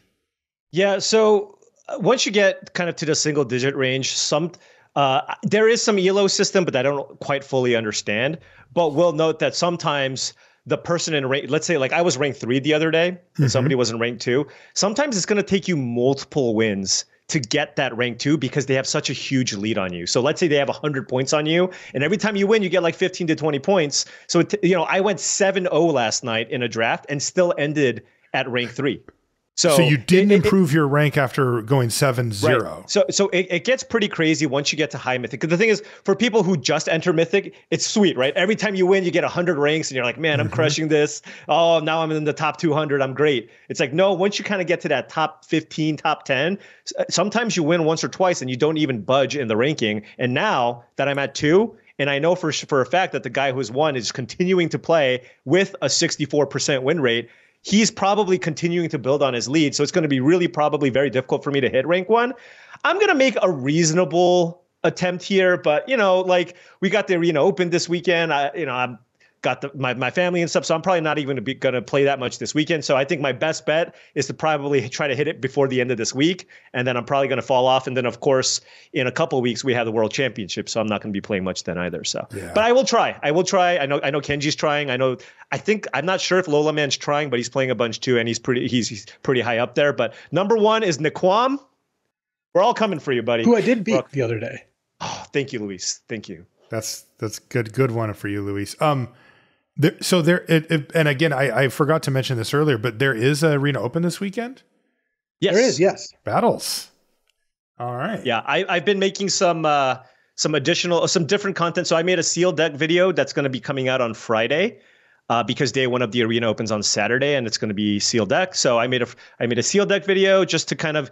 Yeah. So once you get kind of to the single digit range, there is some ELO system, but I don't quite fully understand. But we'll note that sometimes the person in rank, let's say like I was ranked 3 the other day and somebody was in rank 2. Sometimes it's going to take you multiple wins to get that rank 2 because they have such a huge lead on you. So let's say they have 100 points on you, and every time you win, you get like 15 to 20 points. So, I went 7-0 last night in a draft and still ended at rank 3. So you didn't improve your rank after going 7-0. Right. So it gets pretty crazy once you get to high Mythic. Because the thing is, for people who just enter Mythic, it's sweet, right? Every time you win, you get 100 ranks, and you're like, man, I'm crushing this. Oh, now I'm in the top 200. I'm great. It's like, no, once you kind of get to that top 15, top 10, sometimes you win once or twice, and you don't even budge in the ranking. And now that I'm at 2, and I know for a fact that the guy who's won is continuing to play with a 64% win rate, he's probably continuing to build on his lead. So it's going to be probably very difficult for me to hit rank 1. I'm going to make a reasonable attempt here, but we got the Arena Open this weekend. I'm got my family and stuff, so I'm probably not even going to play that much this weekend. So I think my best bet is to probably try to hit it before the end of this week, and then I'm probably going to fall off. And then, of course, in a couple of weeks we have the World Championship, so I'm not going to be playing much then either. So, yeah. But I will try. I know Kenji's trying. I'm not sure if Lola Man's trying, but he's playing a bunch too, and he's pretty high up there. But number 1 is Naquam. We're all coming for you, buddy. Who I did beat the other day. Oh, thank you, Luis. Thank you. That's good one for you, Luis. And again, I forgot to mention this earlier, but there is a Arena Open this weekend. Yes, there is. Yes, battles. All right. Yeah, I've been making some different content. So I made a sealed deck video that's going to be coming out on Friday. Because day 1 of the Arena opens on Saturday, and it's going to be sealed deck. So I made a sealed deck video just to kind of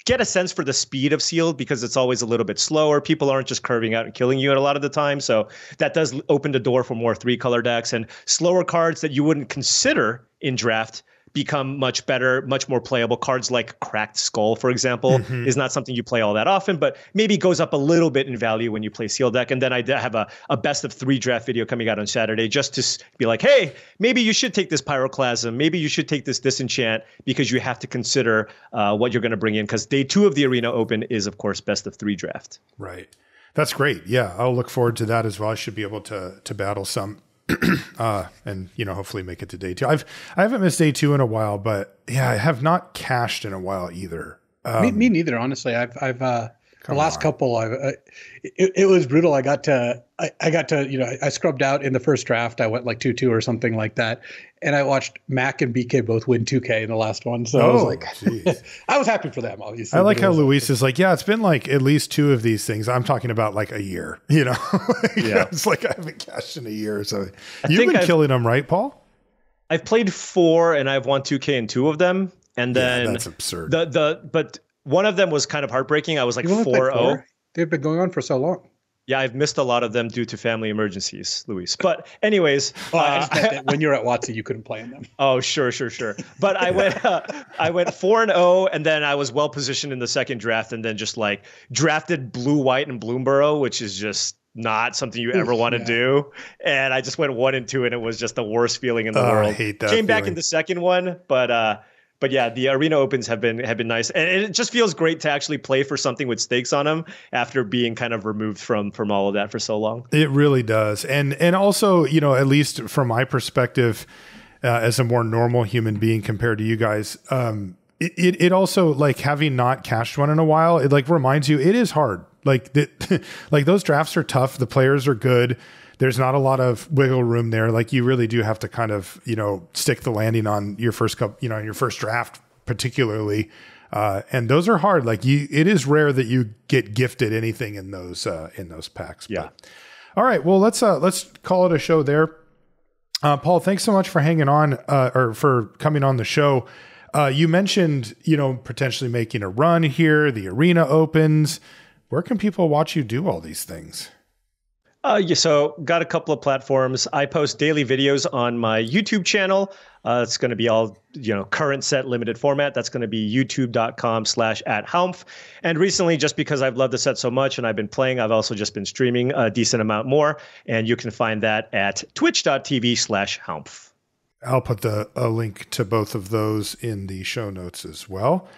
get a sense for the speed of sealed, because it's always a little bit slower. People aren't just curving out and killing you at a lot of the time. So that does open the door for more 3-color decks, and slower cards that you wouldn't consider in draft become much better, much more playable. Cards like Cracked Skull, for example, is not something you play all that often, but maybe goes up a little bit in value when you play sealed deck. And then I have a best of 3 draft video coming out on Saturday, just to be like, hey, maybe you should take this Pyroclasm, maybe you should take this Disenchant, because you have to consider what you're going to bring in, because day 2 of the Arena Open is, of course, best of 3 draft. Right. That's great. Yeah, I'll look forward to that as well. I should be able to battle some, and hopefully make it to day 2. I haven't missed day 2 in a while, but yeah, I have not cashed in a while either. Me neither. Honestly, I've the last couple, it was brutal. I got to, I scrubbed out in the first draft. I went like 2-2 or something like that. And I watched Mac and BK both win 2K in the last one. So I was like, I was happy for them, obviously. I like how Luis is like, yeah, it's been like at least 2 of these things. I'm talking about like a year, Yeah. It's like I haven't cashed in a year. So you've been killing them, right, Paul? I've played 4 and I've won 2K in 2 of them. And then that's absurd. But one of them was kind of heartbreaking. I was like 4-0. They've been going on for so long. Yeah, I've missed a lot of them due to family emergencies, Luis. But anyways, I just meant that when you're at Watson, you couldn't play in them. Oh, sure. But I went 4-0, and then I was well positioned in the second draft, and then just like drafted blue, white, and Bloomborough, which is just not something you ever want to do. And I just went 1-2, and it was just the worst feeling in the world. I hate that. Came back in the second one, but yeah, the arena opens have been nice, and it just feels great to actually play for something with stakes on them after being kind of removed from all of that for so long. It really does, and also at least from my perspective, as a more normal human being compared to you guys, it also, like, having not cashed one in a while, it like reminds you it is hard. Like like those drafts are tough. The players are good. There's not a lot of wiggle room there. Like, you really do have to kind of, stick the landing on your first couple, your first draft particularly. And those are hard. Like, it is rare that you get gifted anything in those packs. Yeah. But, all right. Well, let's call it a show there. Paul, thanks so much for hanging on, or for coming on the show. You mentioned, potentially making a run here. The arena opens. Where can people watch you do all these things? So got a couple of platforms. I post daily videos on my YouTube channel. It's going to be all, current set limited format. That's going to be youtube.com/@Haumph. And recently, just because I've loved the set so much and I've been playing, I've also just been streaming a decent amount more. And you can find that at twitch.tv/Haumph. I'll put a link to both of those in the show notes as well.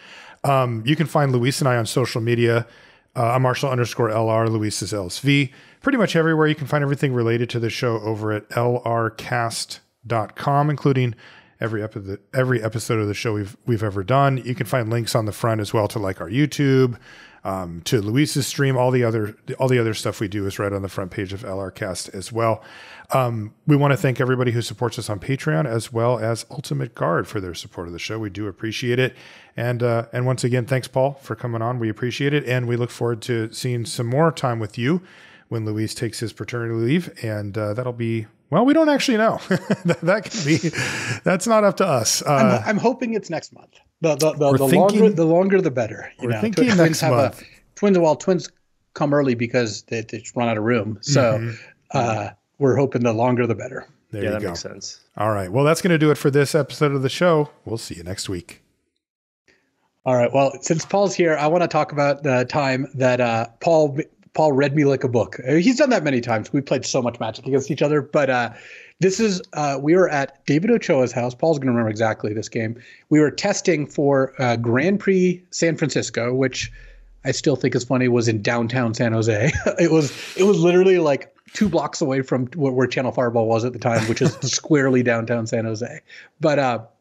You can find Luis and I on social media. I'm Marshall_LR. Luis is LSV. Pretty much everywhere. You can find everything related to the show over at lrcast.com, including every episode of the show we've ever done. You can find links on the front as well to like our YouTube, to Luis's stream. All the other stuff we do is right on the front page of LRcast as well. We want to thank everybody who supports us on Patreon, as well as Ultimate Guard, for their support of the show. We do appreciate it. And once again, thanks, Paul, for coming on. We appreciate it. And we look forward to seeing some more time with you when Luis takes his paternity leave. And that'll be, well, we don't actually know. That's not up to us. I'm hoping it's next month. The longer, the better. We're thinking next month. Twins come early because they just run out of room. So, we're hoping the longer, the better. There you go. That makes sense. All right. Well, that's going to do it for this episode of the show. We'll see you next week. All right. Well, since Paul's here, I want to talk about the time that Paul read me like a book. He's done that many times. We played so much Magic against each other. But this is we were at David Ochoa's house. Paul's going to remember exactly this game. We were testing for Grand Prix San Francisco, which I still think is funny, was in downtown San Jose. It was literally like 2 blocks away from where Channel Fireball was at the time, which is squarely downtown San Jose. But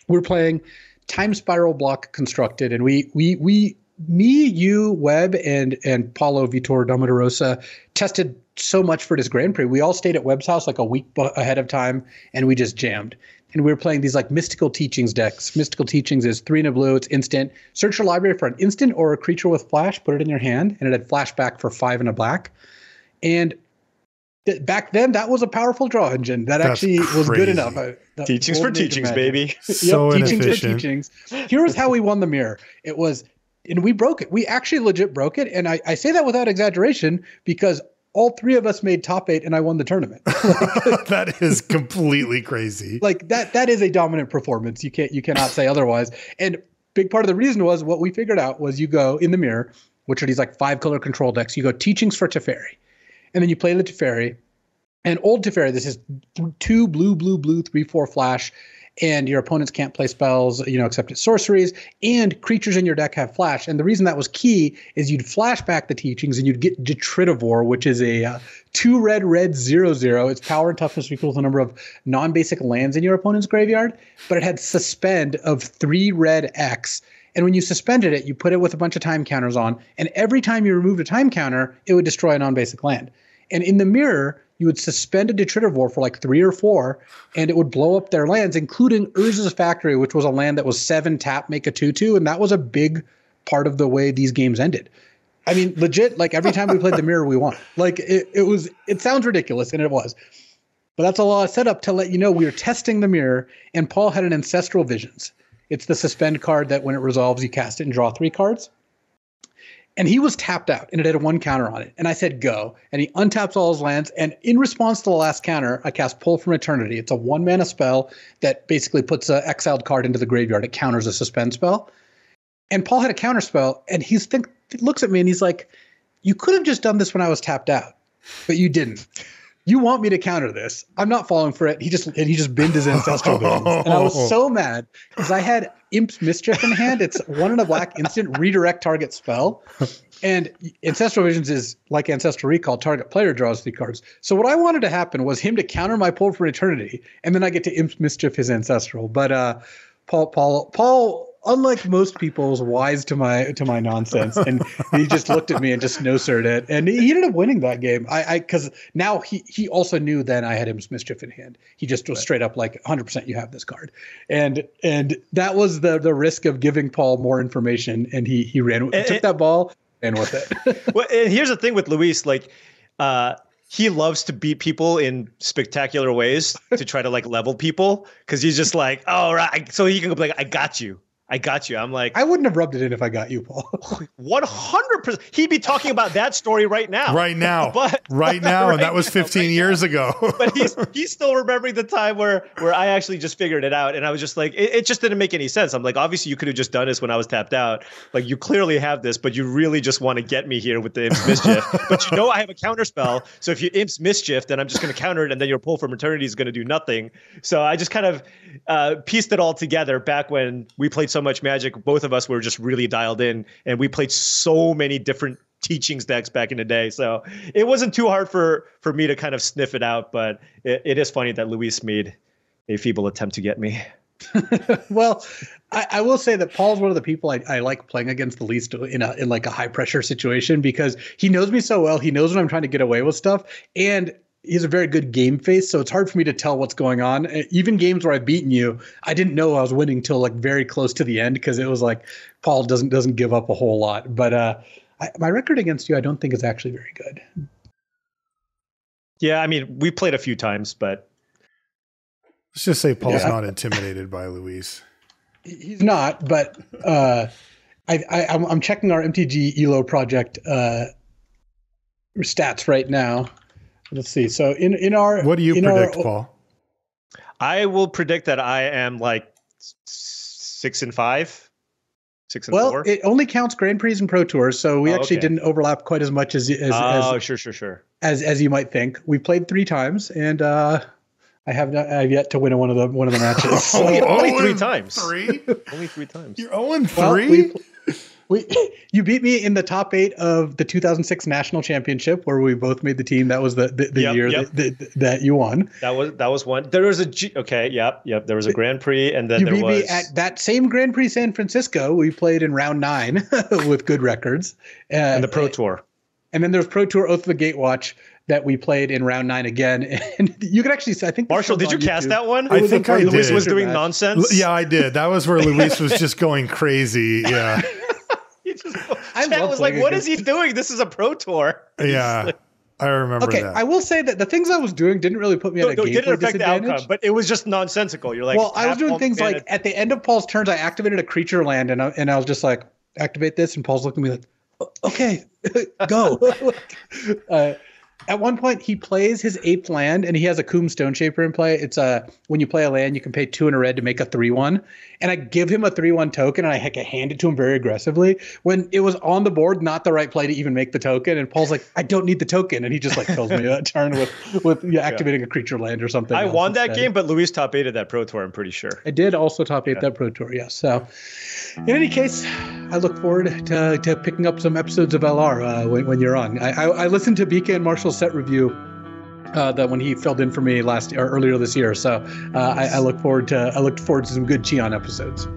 we're playing Time Spiral Block Constructed, and me, you, Webb, and Paulo Vitor Domodorosa tested so much for this Grand Prix. We all stayed at Webb's house like a week ahead of time, and we just jammed. And we were playing these like Mystical Teachings decks. Mystical Teachings is 3 and a blue. It's instant. Search your library for an instant or a creature with flash. Put it in your hand, and it had flashback for 5 and a black. And back then, that was a powerful draw engine. That's actually was good enough. Teachings for teachings, baby. So teachings inefficient. for teachings. Here was how we won the mirror. It was, and we broke it. We actually legit broke it. And I say that without exaggeration because all 3 of us made top 8 and I won the tournament. That is completely crazy. Like that is a dominant performance. You cannot say otherwise. And big part of the reason was what we figured out was you go in the mirror, which are these like 5 color control decks. You go Teachings for Teferi. And then you play the Teferi. And old Teferi, this is 2 blue, 3/4 flash. and your opponents can't play spells, except it's sorceries, and creatures in your deck have flash. And the reason that was key is you'd flash back the teachings and you'd get Detritivore, which is a 2 red 0/0. Its power and toughness equals the number of non-basic lands in your opponent's graveyard, but it had suspend of 3 red X. And when you suspended it, you put it with a bunch of time counters on, and every time you removed a time counter, it would destroy a non-basic land. And in the mirror, you would suspend a Detritivore for like 3 or 4, and it would blow up their lands, including Urza's Factory, which was a land that was 7 tap, make a 2/2, and that was a big part of the way these games ended. I mean, legit, like every time we played the mirror, we won. Like it sounds ridiculous, and it was. But that's a lot of setup to let you know we were testing the mirror, and Paul had an Ancestral Visions. It's the suspend card that when it resolves, you cast it and draw 3 cards. And he was tapped out, and it had a 1 counter on it. And I said, go. And he untaps all his lands. And in response to the last counter, I cast Pull from Eternity. It's a 1-mana spell that basically puts an exiled card into the graveyard. It counters a suspend spell. And Paul had a counter spell, and he looks at me, and he's like, you could have just done this when I was tapped out, but you didn't. You want me to counter this? I'm not falling for it. He just binned his Ancestral Visions. And I was so mad because I had Imp's Mischief in hand. It's 1 and a black instant, redirect target spell. And Ancestral Visions is like Ancestral Recall, target player draws 3 cards. So what I wanted to happen was him to counter my Pull for Eternity, and then I get to Imp's Mischief his Ancestral. But Paul, unlike most people, was wise to my nonsense, and he just looked at me and just no-sirred it, and he ended up winning that game. Because now he also knew then I had Imp's Mischief in hand. He just was straight up like 100% you have this card, and that was the risk of giving Paul more information, and he took that ball and with it. Well, and here's the thing with Luis, like he loves to beat people in spectacular ways to try to like level people, because he's just like, oh right, so he can go like, I got you. I'm like, I wouldn't have rubbed it in if I got you, Paul. 100%. He'd be talking about that story right now. But right now, and that was 15 years ago. But he's still remembering the time where I actually just figured it out, and I was just like, it just didn't make any sense. I'm like, obviously you could have just done this when I was tapped out. Like, you clearly have this, but you really just want to get me here with the Imp's Mischief. But you know I have a counter spell, so if you Imp's Mischief, then I'm just going to counter it, and then your Pull from Eternity is going to do nothing. So I just kind of pieced it all together back when we played so much Magic. Both of us were just really dialed in, and we played so many different teachings decks back in the day. So it wasn't too hard for me to kind of sniff it out, but it is funny that Luis made a feeble attempt to get me. Well, I will say that Paul's one of the people I like playing against the least in like a high pressure situation, because he knows me so well. He knows when I'm trying to get away with stuff, and he has a very good game face, so it's hard for me to tell what's going on. Even games where I've beaten you, I didn't know I was winning till like very close to the end, because it was like Paul doesn't give up a whole lot. But my record against you, I don't think is actually very good. Yeah, I mean, we played a few times, but let's just say Paul's not intimidated by Luis. He's not, but I'm checking our MTG ELO project stats right now. Let's see. So in our, what do you predict, Paul? I will predict that I am like 6-5, 6-4. Well, it only counts Grand Prix and Pro Tours, so we actually didn't overlap quite as much as sure. As you might think. We played 3 times, and I've yet to win one of the matches. So. only 3 times. Only 3 times. You're 0-3. You beat me in the top 8 of the 2006 National Championship, where we both made the team. That was the year that you won. That was one. There was there was a Grand Prix, and then you beat me at that same Grand Prix San Francisco. We played in round 9 with good records, and the Pro Tour. And then there's Pro Tour Oath of the Gatewatch that we played in round 9 again. And you could actually, I think, Marshall, did you cast that one? I think I did. Luis was doing nonsense. Yeah, I did. That was where Luis was just going crazy. Yeah. Chat was like, what is he doing? This is a Pro Tour. Yeah, I remember that. I will say that the things I was doing didn't really put me at a gameplay disadvantage. The outcome, but it was just nonsensical. You're like, well, I was doing things like at the end of Paul's turns, I activated a creature land, and I was just like, activate this, and Paul's looking at me like, okay, go. At one point, he plays his 8th land, and he has a Coom Stone Shaper in play. It's when you play a land, you can pay 2 and a red to make a 3/1. And I give him a 3/1 token, and I hand it to him very aggressively when it was on the board, not the right play to even make the token. And Paul's like, I don't need the token, and he just like kills me a turn with activating a creature land or something. I won that game, but Luis top 8'd that Pro Tour, I'm pretty sure. I did also top 8 that Pro Tour, yes. So in any case, I look forward to picking up some episodes of LR when you're on. I listened to BK and Marshall's set review that when he filled in for me earlier this year. So I look forward to some good Cheon episodes.